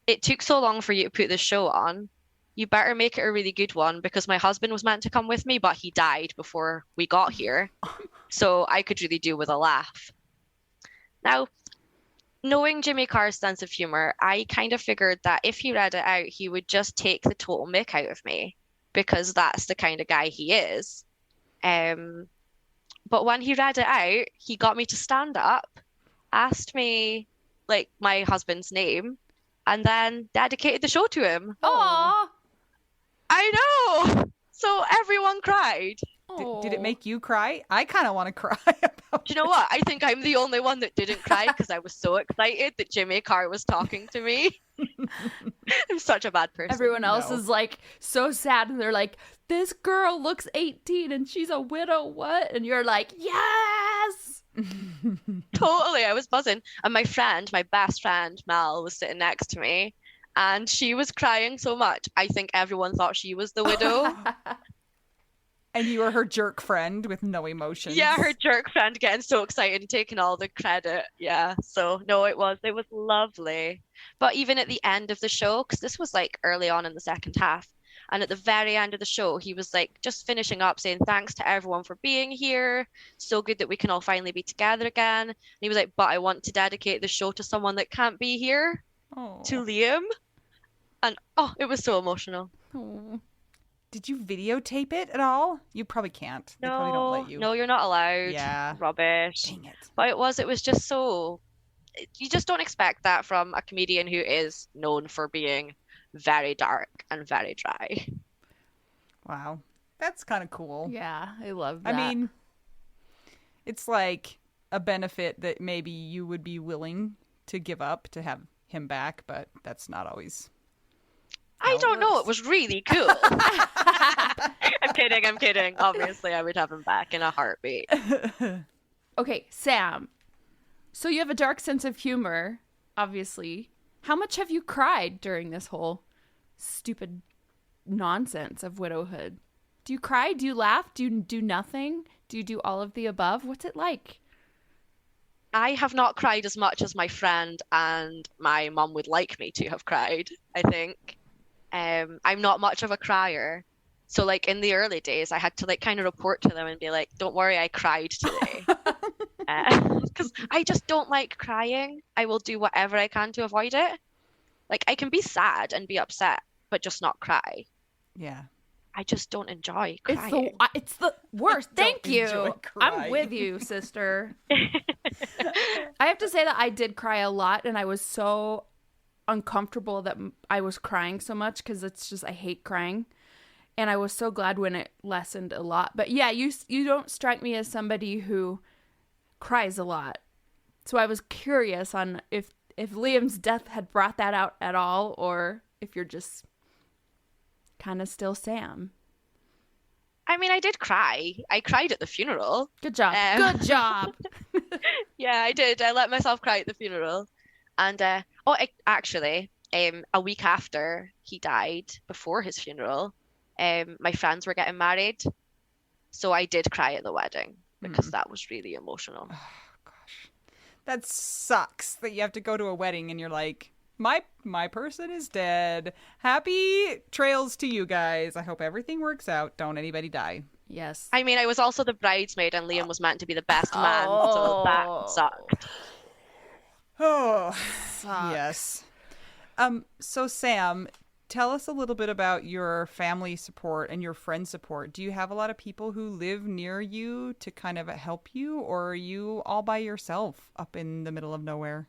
it took so long for you to put this show on. You better make it a really good one because my husband was meant to come with me, but he died before we got here. So I could really do with a laugh. Now, knowing Jimmy Carr's sense of humor, I kind of figured that if he read it out, he would just take the total mick out of me because that's the kind of guy he is. But when he read it out, he got me to stand up, asked me like my husband's name, and then dedicated the show to him. Aww. I know. So everyone cried. Did it make you cry? I kind of want to cry about Do you know what? I think I'm the only one that didn't cry because I was so excited that Jimmy Carr was talking to me. I'm such a bad person. Everyone else is like so sad and they're like, this girl looks 18 and she's a widow, what? And you're like, yes! Totally, I was buzzing. And my best friend, Mel, was sitting next to me and she was crying so much. I think everyone thought she was the widow. And you were her jerk friend with no emotions. Yeah, her jerk friend getting so excited and taking all the credit. Yeah, so no, it was lovely. But even at the end of the show, because this was like early on in the second half, and at the very end of the show, he was like just finishing up saying thanks to everyone for being here. So good that we can all finally be together again. And he was like, but I want to dedicate the show to someone that can't be here, to Liam. And it was so emotional. Oh. Did you videotape it at all? You probably can't. They probably don't let you. No, you're not allowed. Yeah. Rubbish. Dang it. But it was just so, you just don't expect that from a comedian who is known for being very dark and very dry. Wow. That's kind of cool. Yeah, I love that. I mean, it's like a benefit that maybe you would be willing to give up to have him back, but that's not always. I don't know. It was really cool. I'm kidding. Obviously, I would have him back in a heartbeat. Okay, Sam. So you have a dark sense of humor, obviously. How much have you cried during this whole stupid nonsense of widowhood? Do you cry? Do you laugh? Do you do nothing? Do you do all of the above? What's it like? I have not cried as much as my friend and my mum would like me to have cried, I think. I'm not much of a crier. So like in the early days, I had to like kind of report to them and be like, don't worry, I cried today. Because I just don't like crying. I will do whatever I can to avoid it. Like I can be sad and be upset, but just not cry. Yeah. I just don't enjoy crying. It's the worst. Thank you. I'm crying. with you, sister. I have to say that I did cry a lot, and I was so uncomfortable that I was crying so much because it's just I hate crying, and I was so glad when it lessened a lot. But yeah, you don't strike me as somebody who cries a lot, so I was curious on if Liam's death had brought that out at all, or if you're just kind of still Sam. I mean, I did cry. I cried at the funeral. Good job. Good job. Yeah, I did. I let myself cry at the funeral. And actually, a week after he died, before his funeral, my friends were getting married. So I did cry at the wedding because that was really emotional. Oh, gosh. That sucks that you have to go to a wedding and you're like, my person is dead. Happy trails to you guys. I hope everything works out. Don't anybody die. Yes. I mean, I was also the bridesmaid, and Liam was meant to be the best man, so that Oh. sucked. Oh, Sucks. yes. So Sam, tell us a little bit about your family support and your friend support. Do you have a lot of people who live near you to kind of help you, or are you all by yourself up in the middle of nowhere?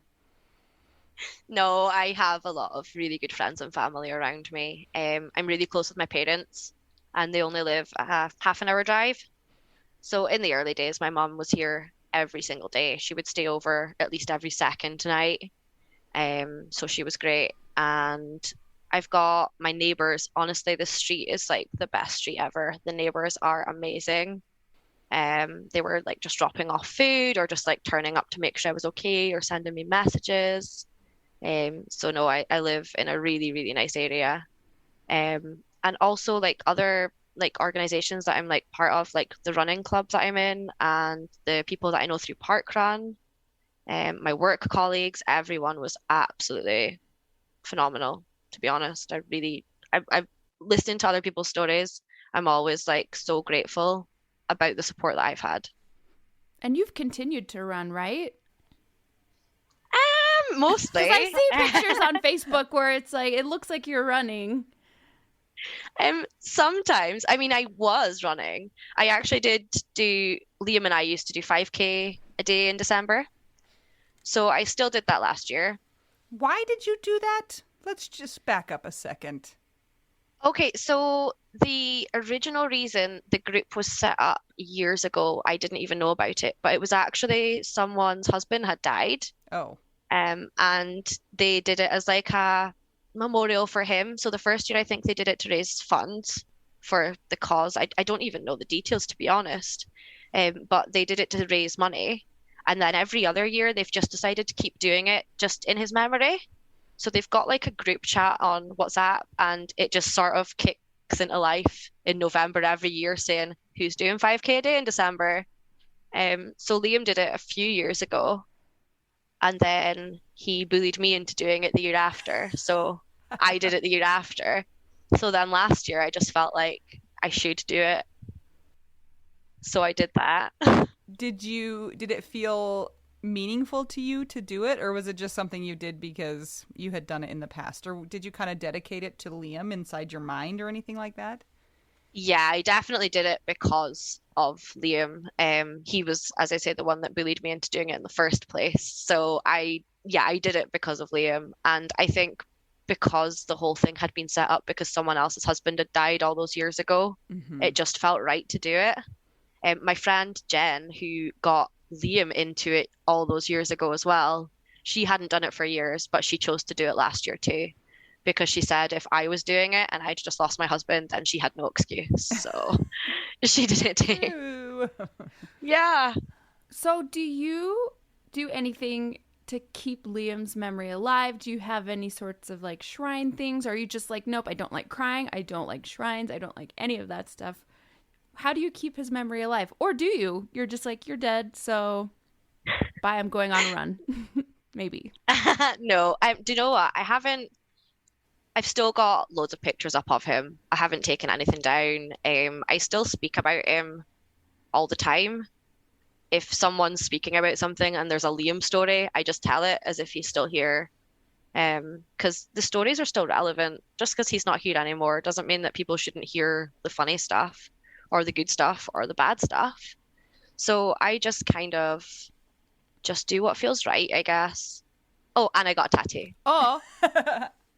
No, I have a lot of really good friends and family around me. I'm really close with my parents, and they only live a half an hour drive. So in the early days, my mum was here every single day. She would stay over at least every second night. So she was great. And I've got my neighbors. Honestly, the street is like the best street ever. The neighbors are amazing. They were like just dropping off food or just like turning up to make sure I was okay or sending me messages. So no, I live in a really, really nice area. And also like other like organizations that I'm like part of, like the running clubs that I'm in and the people that I know through parkrun, my work colleagues, everyone was absolutely phenomenal, to be honest. I've listened to other people's stories. I'm always like so grateful about the support that I've had. And you've continued to run, right? Mostly. Because I see pictures on Facebook where it's like, it looks like you're running. Sometimes, I mean, I was running. I actually did do, Liam and I used to do 5K a day in December. So I still did that last year. Why did you do that? Let's just back up a second. Okay, so the original reason the group was set up years ago, I didn't even know about it, but it was actually someone's husband had died. Oh, And they did it as like a memorial for him. So the first year, I think they did it to raise funds for the cause. I don't even know the details, to be honest. But they did it to raise money. And then every other year, they've just decided to keep doing it just in his memory. So they've got like a group chat on WhatsApp, and it just sort of kicks into life in November every year saying who's doing 5K a day in December. So Liam did it a few years ago, and then he bullied me into doing it the year after. So I did it the year after. So then last year, I just felt like I should do it. So I did that. did it feel meaningful to you to do it, or was it just something you did because you had done it in the past, or did you kind of dedicate it to Liam inside your mind or anything like that? Yeah, I definitely did it because of Liam. He was, as I say, the one that bullied me into doing it in the first place. So yeah, I did it because of Liam. And I think because the whole thing had been set up because someone else's husband had died all those years ago, Mm-hmm. it just felt right to do it. My friend Jen, who got Liam into it all those years ago as well, she hadn't done it for years, but she chose to do it last year too, because she said if I was doing it and I'd just lost my husband, then she had no excuse. So she did it too. Ooh. Yeah. So do you do anything to keep Liam's memory alive? Do you have any sorts of like shrine things? Or are you just like, nope, I don't like crying. I don't like shrines. I don't like any of that stuff. How do you keep his memory alive? Or do you? You're just like, you're dead, so bye, I'm going on a run. Maybe. No, do you know what? I've still got loads of pictures up of him. I haven't taken anything down. I still speak about him all the time. If someone's speaking about something and there's a Liam story, I just tell it as if he's still here. Because the stories are still relevant. Just because he's not here anymore doesn't mean that people shouldn't hear the funny stuff or the good stuff or the bad stuff. So I just kind of just do what feels right, I guess. Oh, and I got a tattoo. Oh,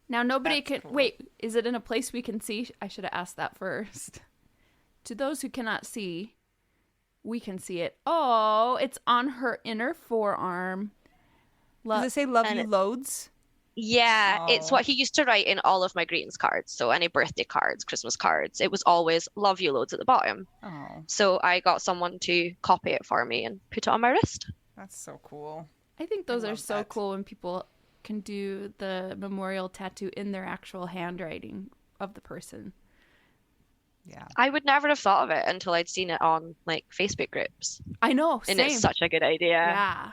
now nobody That's can. cool. Wait, is it in a place we can see? I should have asked that first. To those who cannot see, we can see it. Oh, it's on her inner forearm. Does it say love And you loads? Yeah, it's Oh. what he used to write in all of my greetings cards. So any birthday cards, Christmas cards, it was always love you loads at the bottom. Oh, So I got someone to copy it for me and put it on my wrist. that's so cool. I think those are love so that. cool when people can do the memorial tattoo in their actual handwriting of the person. Yeah. I would never have thought of it until I'd seen it on like Facebook groups. I know, And same. it's such a good idea. Yeah.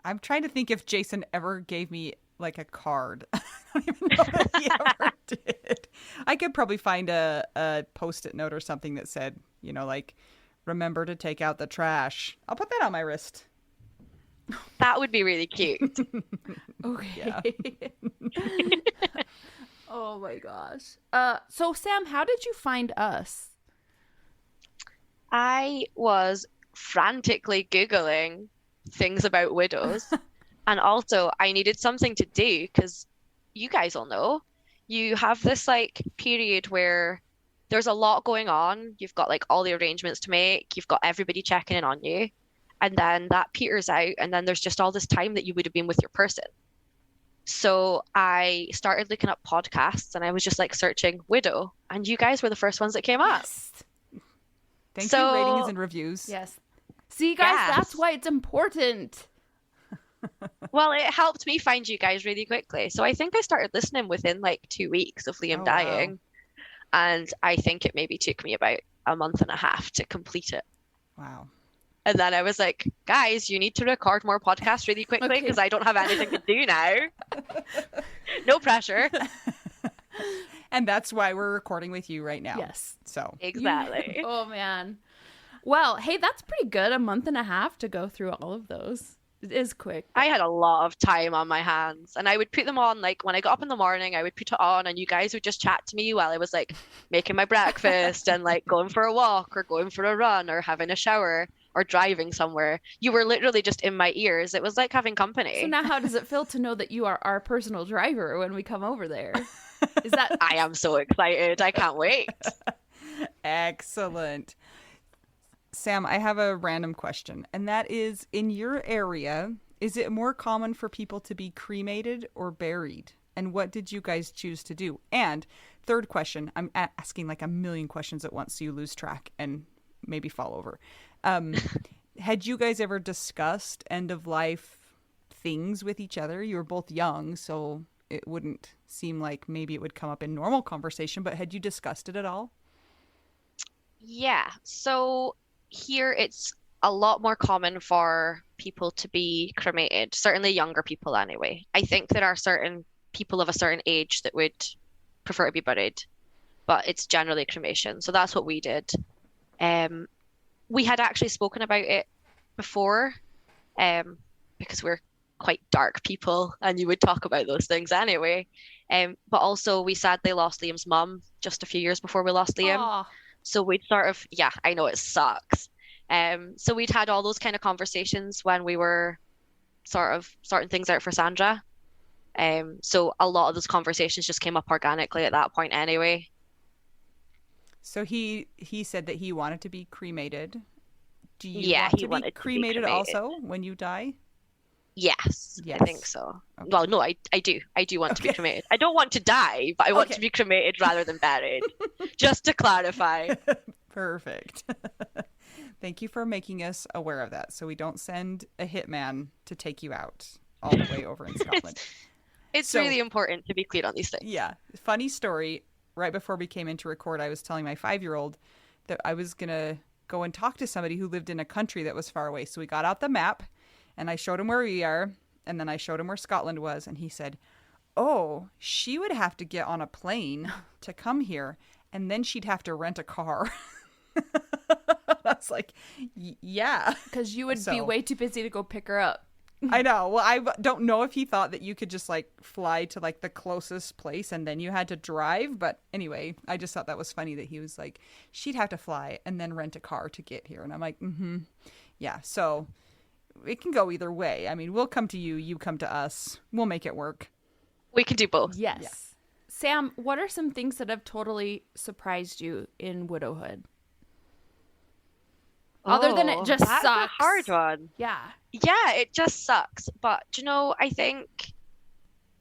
I'm trying to think if Jason ever gave me like a card. I don't even know that he ever did. I could probably find a post-it note or something that said Like remember to take out the trash. I'll put that on my wrist. That would be really cute. Okay. Oh my gosh. So Sam, how did you find us? I was frantically Googling things about widows. And also, I needed something to do because you guys all know you have this like period where there's a lot going on. You've got like all the arrangements to make, you've got everybody checking in on you, and then that peters out, and then there's just all this time that you would have been with your person. So I started looking up podcasts and I was just like searching widow, and you guys were the first ones that came up. Yes. Thank So- you, ratings and reviews. Yes. See, guys, Yes. that's why it's important. Well, it helped me find you guys really quickly. So I think I started listening within like 2 weeks of Liam Oh, wow. dying. And I think it maybe took me about a month and a half to complete it. Wow. And then I was like, guys, you need to record more podcasts really quickly Okay. because I don't have anything to do now. No pressure. And that's why we're recording with you right now. Yes. So Exactly. Oh man. Well, hey, that's pretty good. A month and a half to go through all of those. It is quick. I had a lot of time on my hands, and I would put them on like when I got up in the morning, I would put it on and you guys would just chat to me while I was like making my breakfast and like going for a walk or going for a run or having a shower or driving somewhere. You were literally just in my ears. It was like having company. So now how does it feel to know that you are our personal driver when we come over there? Is that I am so excited. I can't wait. excellent. Sam, I have a random question, and that is, in your area, is it more common for people to be cremated or buried? And what did you guys choose to do? And third question, I'm asking like a million questions at once so you lose track and maybe fall over. Had you guys ever discussed end of life things with each other? You were both young, so it wouldn't seem like maybe it would come up in normal conversation, but had you discussed it at all? Yeah. So here it's a lot more common for people to be cremated, certainly younger people anyway. I think there are certain people of a certain age that would prefer to be buried, but it's generally cremation. So that's what we did. We had actually spoken about it before, because we're quite dark people and you would talk about those things anyway. But also we sadly lost Liam's mum just a few years before we lost Liam. Aw. So we'd sort of, yeah, I know it sucks. So we'd had all those kind of conversations when we were sort of sorting things out for Sandra. So a lot of those conversations just came up organically at that point anyway. So he said that he wanted to be cremated. Do you Yeah, want he to be wanted to be cremated cremated. also when you die? Yes, I Yes. think so. Okay. Well, no, I do. I do want to be Okay. cremated. I don't want to die, but I want Okay. to be cremated rather than buried. Just to clarify. Perfect. Thank you for making us aware of that so we don't send a hitman to take you out all the way over in Scotland. It's So- really important to be clear on these things. Yeah. Funny story. Right before we came in to record, I was telling my 5-year-old that I was going to go and talk to somebody who lived in a country that was far away. So we got out the map and I showed him where we are. And then I showed him where Scotland was. And he said, oh, she would have to get on a plane to come here. And then she'd have to rent a car. I was like, yeah. Because you would be So- way too busy to go pick her up. I know. Well, I don't know if he thought that you could just like fly to like the closest place and then you had to drive. But anyway, I just thought that was funny that he was like, she'd have to fly and then rent a car to get here. And I'm like, yeah. So it can go either way. I mean, we'll come to you, you come to us. We'll make it work. We can do both. Yes. Yeah. Sam, what are some things that have totally surprised you in widowhood? Other than it just that's sucks. a hard one. Yeah. Yeah, it just sucks. But do you know, I think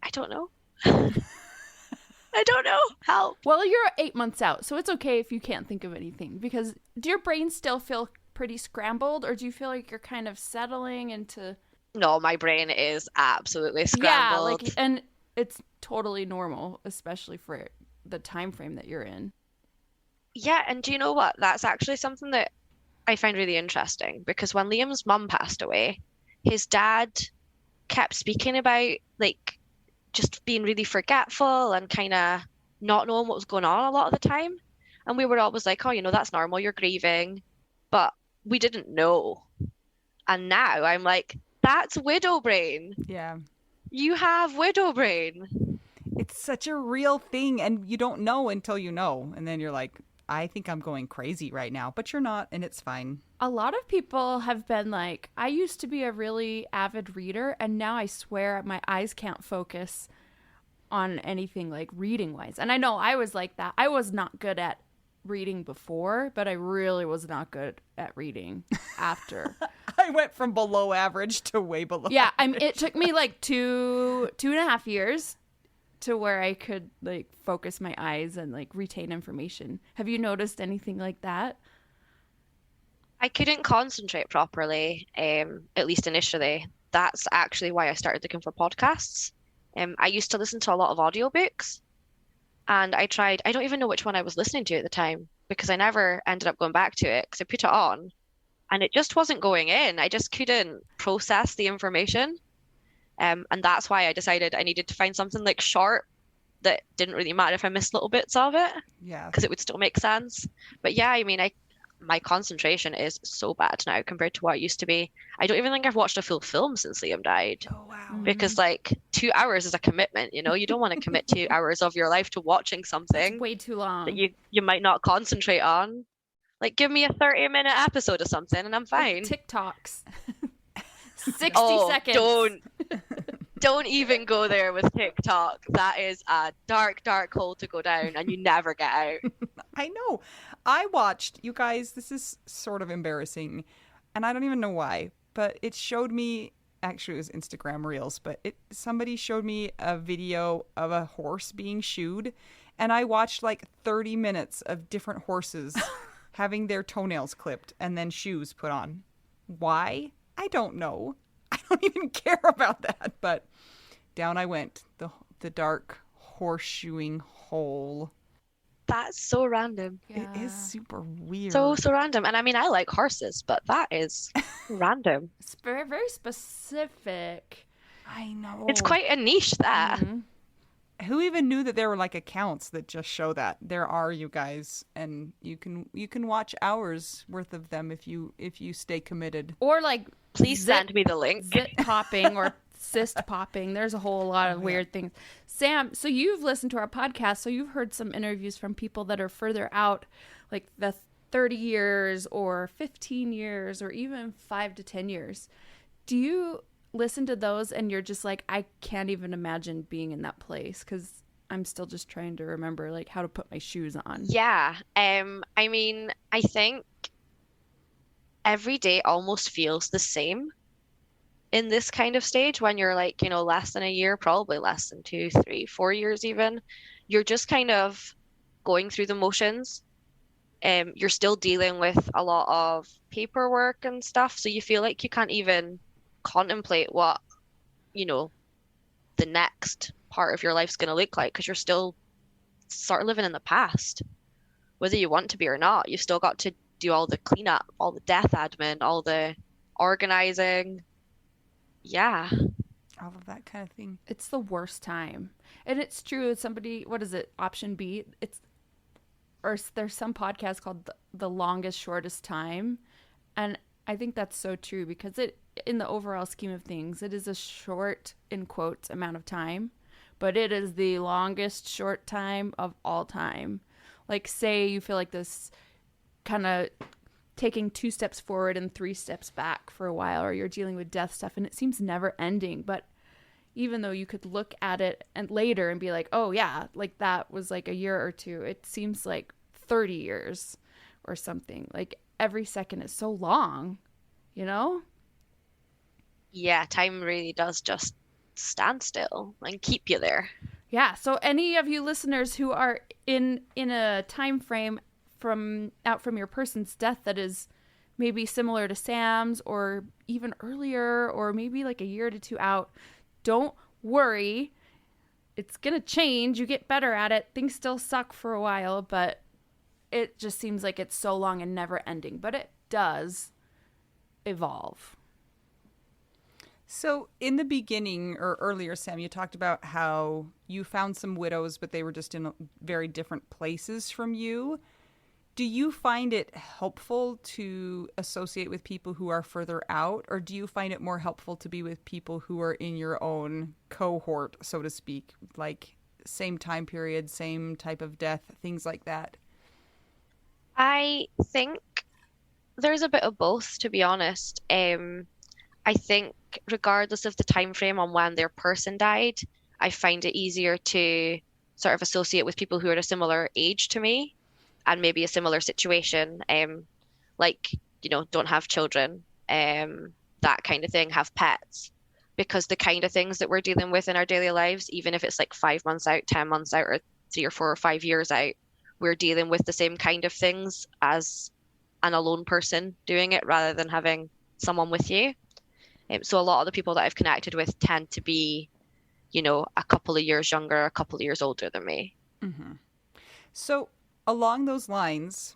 I don't know. I don't know. Help. Well, you're 8 months out, so it's okay if you can't think of anything. Because do your brain still feel pretty scrambled, or do you feel like you're kind of settling into? No, my brain is absolutely Yeah, scrambled. like, and it's totally normal, especially for the time frame that you're in. Yeah, and do you know what? That's actually something that I find really interesting because when Liam's mum passed away, his dad kept speaking about like just being really forgetful and kind of not knowing what was going on a lot of the time. And we were always like, oh, that's normal, you're grieving. But we didn't know. And now I'm like, that's widow brain. Yeah. You have widow brain. It's such a real thing, and you don't know until you know. And then you're like, I think I'm going crazy right now, but you're not, and it's fine. A lot of people have been like, I used to be a really avid reader, and now I swear my eyes can't focus on anything like reading wise. And I know I was like that. I was not good at reading before, but I really was not good at reading after. I went from below average to way below. Yeah, average. it took me like 2.5 years to where I could like focus my eyes and like retain information. Have you noticed anything like that? I couldn't concentrate properly, at least initially. That's actually why I started looking for podcasts. I used to listen to a lot of audiobooks, and I don't even know which one I was listening to at the time because I never ended up going back to it because I put it on and it just wasn't going in. I just couldn't process the information. And that's why I decided I needed to find something like short that didn't really matter if I missed little bits of it Yeah. because it would still make sense. But yeah, I mean, my concentration is so bad now compared to what it used to be. I don't even think I've watched a full film since Liam died. Oh, wow. Because like 2 hours is a commitment, you don't want to commit 2 hours of your life to watching something Way too long. that you might not concentrate on. Like give me a 30-minute episode of something and I'm fine. TikToks. 60 seconds. Don't even go there with TikTok. That is a dark, dark hole to go down and you never get out. I know. I watched, you guys, this is sort of embarrassing, and I don't even know why, but it showed me, actually it was Instagram Reels, but somebody showed me a video of a horse being shoed, and I watched like 30 minutes of different horses having their toenails clipped and then shoes put on. Why? I don't know. I don't even care about that, but down I went, the dark horseshoeing hole. That's so random. Yeah. It is super weird. So random. And I mean, I like horses, but that is random. It's very, very specific. I know. It's quite a niche, that. Mm-hmm. Who even knew that there were like accounts that just show that? There are, you guys, and you can watch hours worth of them if you stay committed. Or like, please send me the link. Zit popping or cyst popping. There's a whole lot of weird things. Sam, so you've listened to our podcast, so you've heard some interviews from people that are further out, like the 30 years or 15 years or even 5 to 10 years. Do you listen to those and you're just like, I can't even imagine being in that place because I'm still just trying to remember like how to put my shoes on? Yeah. I mean, I think every day almost feels the same in this kind of stage when you're like, less than a year, probably less than 2, 3, 4 years even. You're just kind of going through the motions. You're still dealing with a lot of paperwork and stuff, so you feel like you can't even contemplate what, the next part of your life's going to look like because you're still sort of living in the past. Whether you want to be or not, you've still got to do all the cleanup, all the death admin, all the organizing. Yeah. All of that kind of thing. It's the worst time. And it's true. Somebody, what is it? Option B. There's some podcast called The Longest Shortest Time. And I think that's so true because in the overall scheme of things, it is a short, in quotes, amount of time, but it is the longest short time of all time. Like say you feel like this kind of taking 2 steps forward and 3 steps back for a while, or you're dealing with death stuff and it seems never ending. But even though you could look at it and later and be like, oh yeah, like that was like a year or two, it seems like 30 years or something. Like every second is so long, Yeah, time really does just stand still and keep you there. Yeah, so any of you listeners who are in a time frame from your person's death that is maybe similar to Sam's or even earlier or maybe like a year to 2 out, don't worry. It's going to change. You get better at it. Things still suck for a while, but it just seems like it's so long and never ending. But it does evolve. So in the beginning or earlier, Sam, you talked about how you found some widows, but they were just in very different places from you. Do you find it helpful to associate with people who are further out, or do you find it more helpful to be with people who are in your own cohort, so to speak, like same time period, same type of death, things like that? I think there's a bit of both, to be honest. I think regardless of the time frame on when their person died, I find it easier to sort of associate with people who are a similar age to me and maybe a similar situation. Like, don't have children, that kind of thing, have pets. Because the kind of things that we're dealing with in our daily lives, even if it's like 5 months out, 10 months out, or 3 or 4 or 5 years out, we're dealing with the same kind of things as an alone person doing it rather than having someone with you. So a lot of the people that I've connected with tend to be, a couple of years younger, a couple of years older than me. Mm-hmm. So, along those lines,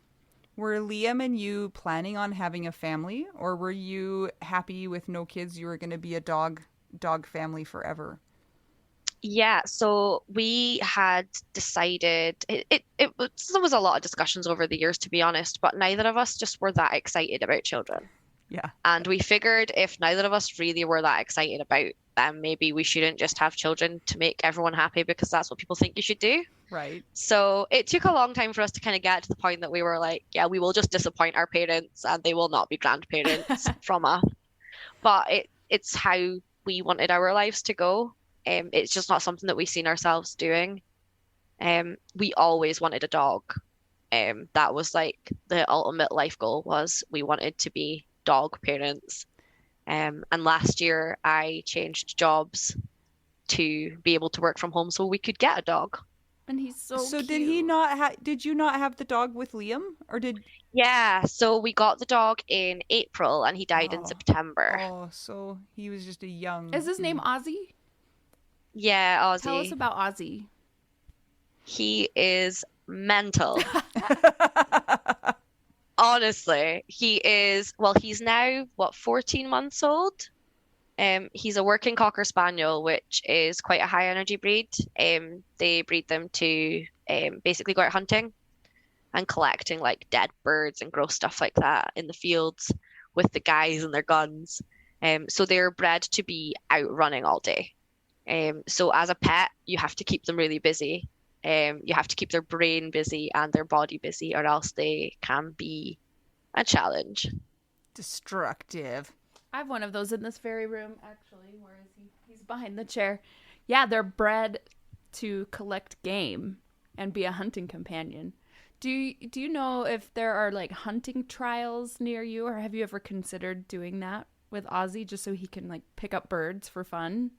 were Liam and you planning on having a family, or were you happy with no kids? You were going to be a dog family forever? Yeah, so we had decided there was a lot of discussions over the years, to be honest, but neither of us just were that excited about children. Yeah. And we figured if neither of us really were that excited about them, maybe we shouldn't just have children to make everyone happy because that's what people think you should do. Right. So it took a long time for us to kind of get to the point that we were like, yeah, we will just disappoint our parents and they will not be grandparents from us. But it's how we wanted our lives to go. It's just not something that we've seen ourselves doing. We always wanted a dog. That was like the ultimate life goal was we wanted to be dog parents. And last year I changed jobs to be able to work from home so we could get a dog. And he's so So cute. did you not have the dog with Liam, or did? Yeah, so we got the dog in April and he died in Oh, September. oh, so he was just a young. Is his name Ozzy? Yeah, Tell us Ozzy. about Ozzy. He is mental. Honestly, he is, well, he's now, what, 14 months old? He's a working Cocker Spaniel, which is quite a high energy breed. They breed them to basically go out hunting and collecting like dead birds and gross stuff like that in the fields with the guys and their guns. So they're bred to be out running all day. So as a pet, you have to keep them really busy. You have to keep their brain busy and their body busy, or else they can be a challenge. Destructive. I have one of those in this very room, actually. Where is he? He's behind the chair. Yeah, they're bred to collect game and be a hunting companion. Do you know if there are like hunting trials near you, or have you ever considered doing that with Ozzy just so he can like pick up birds for fun?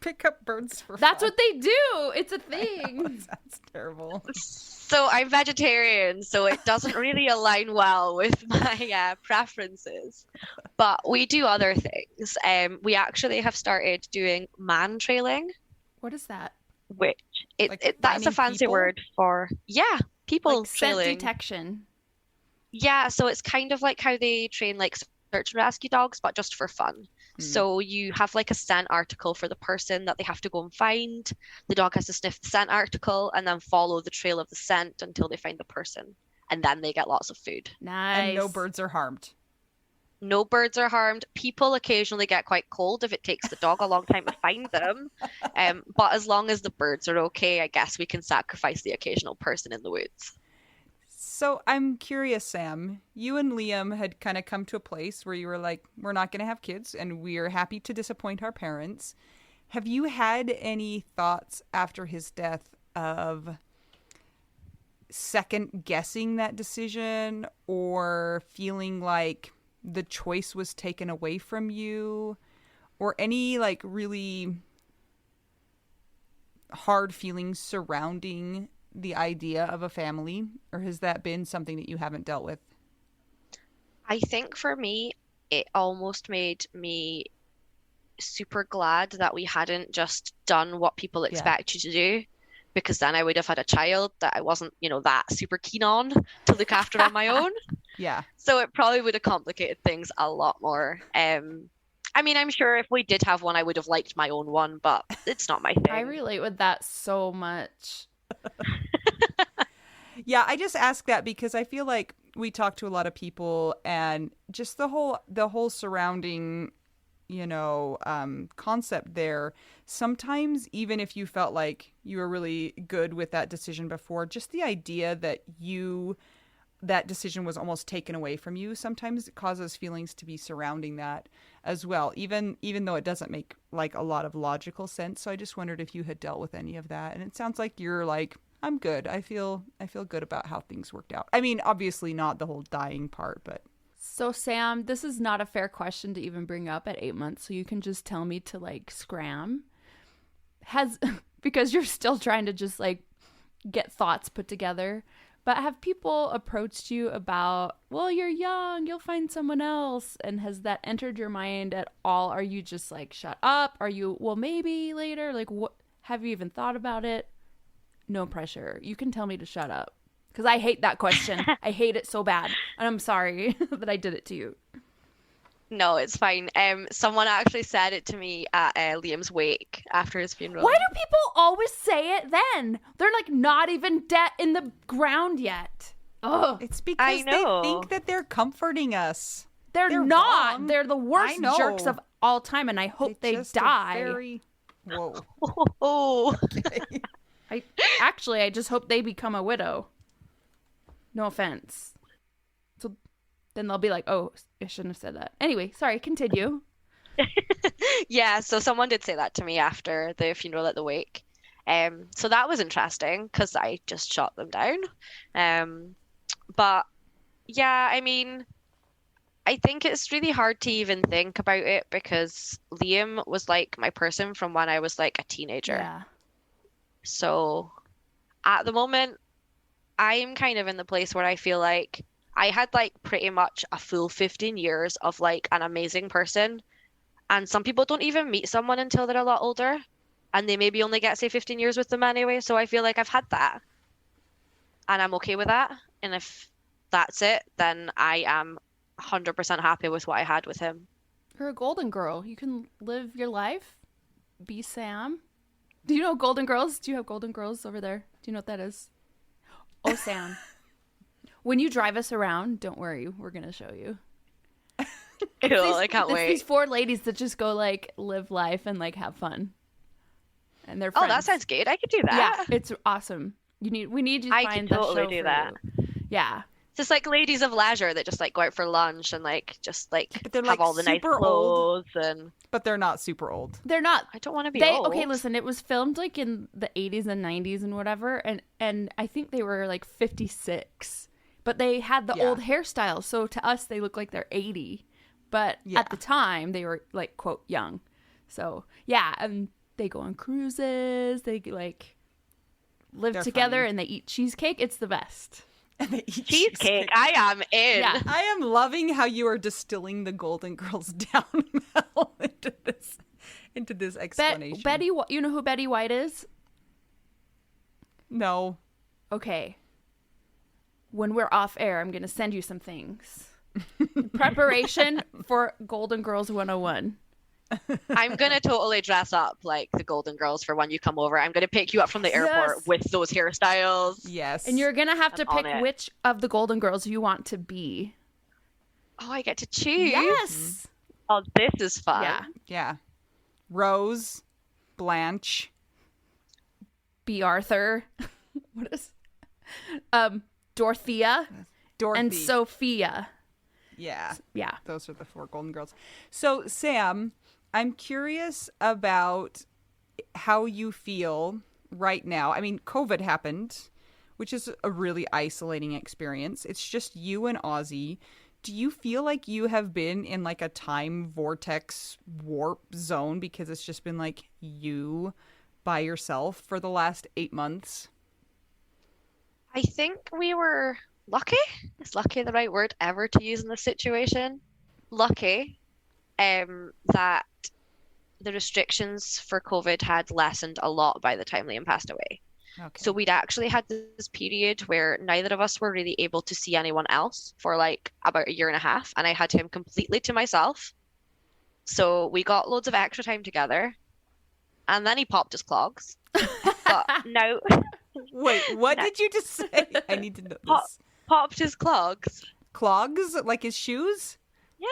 Pick up birds for That's fun. what they do. It's a thing. That's terrible. So I'm vegetarian, so it doesn't really align well with my preferences. But we do other things. We actually have started doing man trailing, What is that? which Like that's a finding fancy people? word for, yeah, people Like scent trailing. detection. Yeah, so it's kind of like how they train like search and rescue dogs, but just for fun. So you have like a scent article for the person that they have to go and find. The dog has to sniff the scent article and then follow the trail of the scent until they find the person. And then they get lots of food. Nice. And no birds are harmed. No birds are harmed. People occasionally get quite cold if it takes the dog a long time to find them. But as long as the birds are okay, I guess we can sacrifice the occasional person in the woods. So I'm curious, Sam. You and Liam had kind of come to a place where you were like, we're not going to have kids and we're happy to disappoint our parents. Have you had any thoughts after his death of second guessing that decision or feeling like the choice was taken away from you, or any like really hard feelings surrounding the idea of a family, or has that been something that you haven't dealt with? I think for me, it almost made me super glad that we hadn't just done what people Yeah. expect you to do, because then I would have had a child that I wasn't, that super keen on to look after on my own. Yeah. So it probably would have complicated things a lot more. I mean, I'm sure if we did have one, I would have liked my own one, but it's not my thing. I relate with that so much. Yeah, I just ask that because I feel like we talk to a lot of people, and just the whole surrounding, concept there. Sometimes even if you felt like you were really good with that decision before, just the idea that that decision was almost taken away from you, sometimes it causes feelings to be surrounding that as well, even though it doesn't make like a lot of logical sense. So I just wondered if you had dealt with any of that. And it sounds like you're like, I'm good. I feel good about how things worked out. I mean, obviously not the whole dying part, but So, Sam, this is not a fair question to even bring up at 8 months, so you can just tell me to like scram. Because you're still trying to just like get thoughts put together. But have people approached you about, well, you're young, you'll find someone else? And has that entered your mind at all? Are you just like, shut up? Are you, well, maybe later? Like, what? Have you even thought about it? No pressure. You can tell me to shut up. Because I hate that question. I hate it so bad. And I'm sorry that I did it to you. No, it's fine. Someone actually said it to me at Liam's wake after his funeral. Why do people always say it then? They're like not even dead in the ground yet. Oh, it's because they think that they're comforting us. They're not. Wrong. They're the worst jerks of all time, and I hope they die. Whoa. Oh. Okay. I just hope they become a widow. No offense. So then they'll be like, oh, I shouldn't have said that. Anyway, sorry, continue. Yeah, so someone did say that to me after the funeral at the wake. So that was interesting because I just shot them down. But yeah, I mean, I think it's really hard to even think about it because Liam was like my person from when I was like a teenager. Yeah. So at the moment, I'm kind of in the place where I feel like I had like pretty much a full 15 years of like an amazing person. And some people don't even meet someone until they're a lot older. And they maybe only get, say, 15 years with them anyway. So I feel like I've had that. And I'm okay with that. And if that's it, then I am 100% happy with what I had with him. You're a golden girl. You can live your life. Be Sam. Do you know Golden Girls? Do you have Golden Girls over there? Do you know what that is? Oh, Sam. When you drive us around, don't worry. We're going to show you. Cool, I can't wait. These 4 ladies that just go like live life and like have fun. And they're friends. Oh, that sounds good. I could do that. Yeah, it's awesome. We need you to find the totally show do for that. you. Yeah. Just like ladies of leisure that just like go out for lunch and like just like have like all the nice clothes and. But they're not super old. They're not. I don't want to be old. Okay, listen. It was filmed like in the 80s and 90s and whatever, and I think they were like 56, but they had the old hairstyle. So to us, they look like they're 80, but at the time they were like quote young. So yeah, and they go on cruises. They like live together and they eat cheesecake. It's the best. And they eat cheesecake. I am in. Yeah. I am loving how you are distilling the Golden Girls down Mel, into this explanation. Betty, you know who Betty White is? No. Okay. When we're off air, I'm going to send you some things. Preparation for Golden Girls 101. I'm going to totally dress up like the Golden Girls for when you come over. I'm going to pick you up from the airport with those hairstyles. Yes. And you're going to have to pick which of the Golden Girls you want to be. Oh, I get to choose. Yes. Oh, this is fun. Yeah. Yeah. Rose, Blanche, B. Arthur. What is? Dorothea. Dorothy. And Sophia. Yeah. Yeah. Those are the 4 Golden Girls. So, Sam, I'm curious about how you feel right now. I mean, COVID happened, which is a really isolating experience. It's just you and Ozzy. Do you feel like you have been in like a time vortex warp zone because it's just been like you by yourself for the last 8 months? I think we were lucky. Is lucky the right word ever to use in this situation? Lucky that the restrictions for COVID had lessened a lot by the time Liam passed away. Okay. So we'd actually had this period where neither of us were really able to see anyone else for like about 1.5 years, and I had him completely to myself. So we got loads of extra time together, and then he popped his clogs. But Wait, what No. did you just say? I need to know Pop- this. Popped his clogs. Clogs, like his shoes?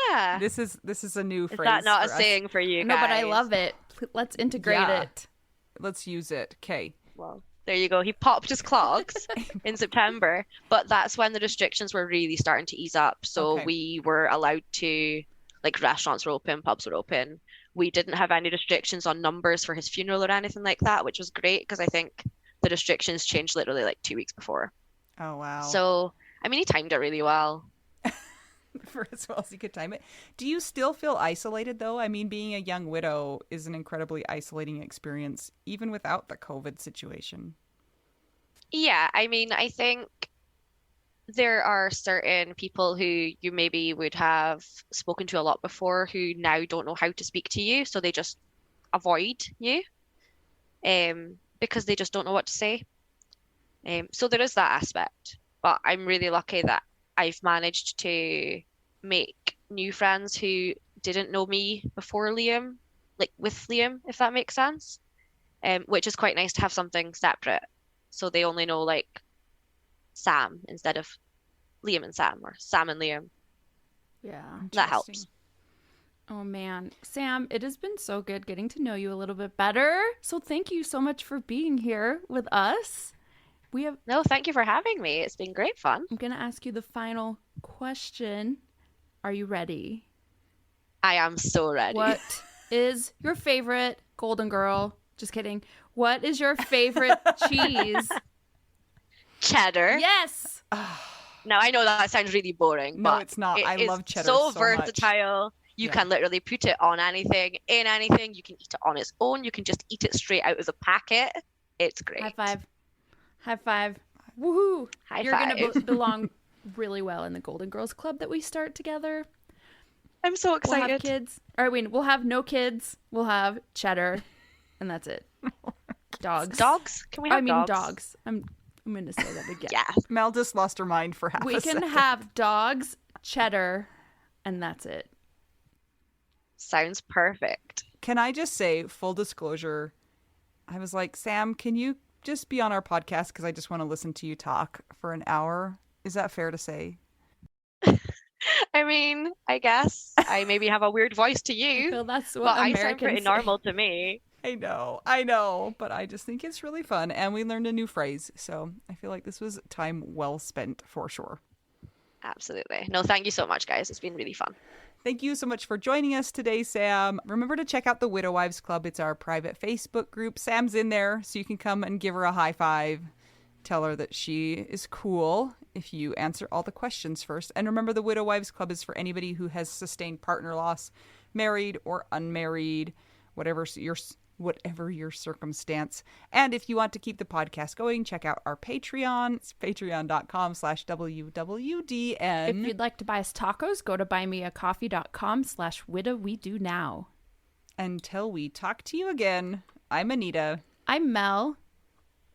Yeah. This is a new Is phrase that not a for us. saying for you No, guys? but I love it. Let's integrate Yeah. it. Let's use it. Okay. Well, there you go. He popped his clogs in September, but that's when the restrictions were really starting to ease up. So Okay. we were allowed to, like, restaurants were open, pubs were open. We didn't have any restrictions on numbers for his funeral or anything like that, which was great because I think the restrictions changed literally like 2 weeks before. Oh wow. So, I mean, he timed it really well. For as well as you could time it. Do you still feel isolated though? I mean, being a young widow is an incredibly isolating experience, even without the COVID situation. Yeah, I mean, I think there are certain people who you maybe would have spoken to a lot before who now don't know how to speak to you, so they just avoid you, because they just don't know what to say. So there is that aspect, but I'm really lucky that I've managed to make new friends who didn't know me before Liam, like with Liam, if that makes sense. Which is quite nice to have something separate, so they only know like Sam instead of Liam and Sam or Sam and Liam. Yeah. That helps. Oh man, Sam, it has been so good getting to know you a little bit better. So thank you so much for being here with us. No, thank you for having me. It's been great fun. I'm going to ask you the final question. Are you ready? I am so ready. What is your favorite Golden Girl? Just kidding. What is your favorite cheese? Cheddar. Yes. Now I know that sounds really boring, No, but it's not. it I is love cheddar so so versatile. You Yeah. can literally put it on anything, in anything. You can eat it on its own. You can just eat it straight out of the packet. It's great. High five. High five. Woohoo. High You're going to five. belong really well in the Golden Girls Club that we start together. I'm so We'll have excited. kids. Or we'll have no kids. We'll have cheddar. And that's it. Dogs. Dogs? Can we have dogs? dogs. I'm going to say that again. Yeah. Mel just lost her mind for half We a can second. have dogs, cheddar, and that's it. Sounds perfect. Can I just say, full disclosure, I was like, Sam, can you just be on our podcast because I just want to listen to you talk for an hour? Is that fair to say? I mean, I guess I maybe have a weird voice to I you, feel that's what but I Americans sound pretty say. normal to me. I know, but I just think it's really fun, and we learned a new phrase, so I feel like this was time well spent for sure. Absolutely. No, thank you so much, guys. It's been really fun. Thank you so much for joining us today, Sam. Remember to check out the Widow Wives Club. It's our private Facebook group. Sam's in there, so you can come and give her a high five. Tell her that she is cool if you answer all the questions first. And remember, the Widow Wives Club is for anybody who has sustained partner loss, married or unmarried, whatever your circumstance. And if you want to keep the podcast going, check out our Patreon. It's patreon.com/WWDN. If you'd like to buy us tacos, go to buymeacoffee.com/widowwedonoww. Until we talk to you again, I'm Anita. I'm Mel.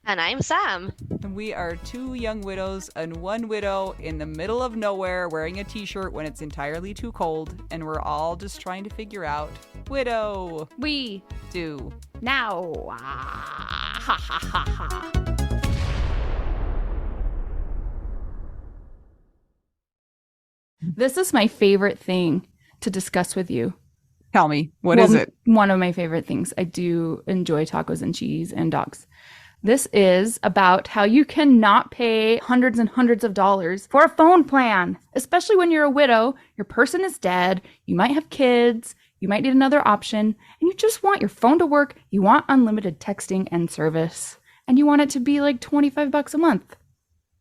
And I'm Sam. And we are two young widows and one widow in the middle of nowhere wearing a t-shirt when it's entirely too cold. And we're all just trying to figure out widow We do. now. Ah, ha ha ha ha. This is my favorite thing to discuss with you. Tell me, what is it? One of my favorite things. I do enjoy tacos and cheese and dogs. This is about how you cannot pay hundreds and hundreds of dollars for a phone plan, especially when you're a widow, your person is dead, you might have kids, you might need another option, and you just want your phone to work, you want unlimited texting and service, and you want it to be like $25 a month.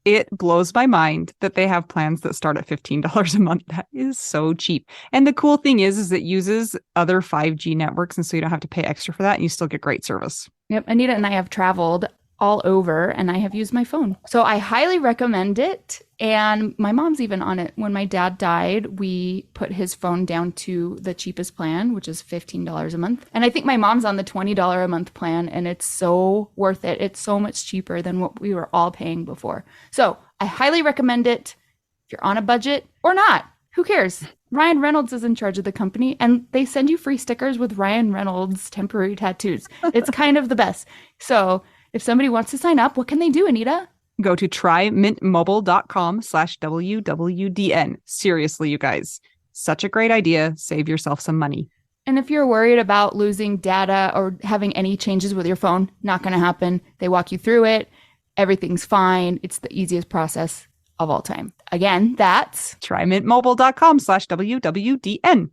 It blows my mind that they have plans that start at $15 a month. That is so cheap. And the cool thing is it uses other 5G networks, and so you don't have to pay extra for that, and you still get great service. Yep, Anita and I have traveled all over, and I have used my phone. So I highly recommend it. And my mom's even on it. When my dad died, we put his phone down to the cheapest plan, which is $15 a month. And I think my mom's on the $20 a month plan, and it's so worth it. It's so much cheaper than what we were all paying before. So I highly recommend it if you're on a budget or not. Who cares? Ryan Reynolds is in charge of the company, and they send you free stickers with Ryan Reynolds temporary tattoos. It's kind of the best. So if somebody wants to sign up, what can they do, Anita? Go to trymintmobile.com/WWDN. Seriously, you guys. Such a great idea. Save yourself some money. And if you're worried about losing data or having any changes with your phone, not going to happen. They walk you through it. Everything's fine. It's the easiest process of all time. Again, that's trymintmobile.com/WWDN.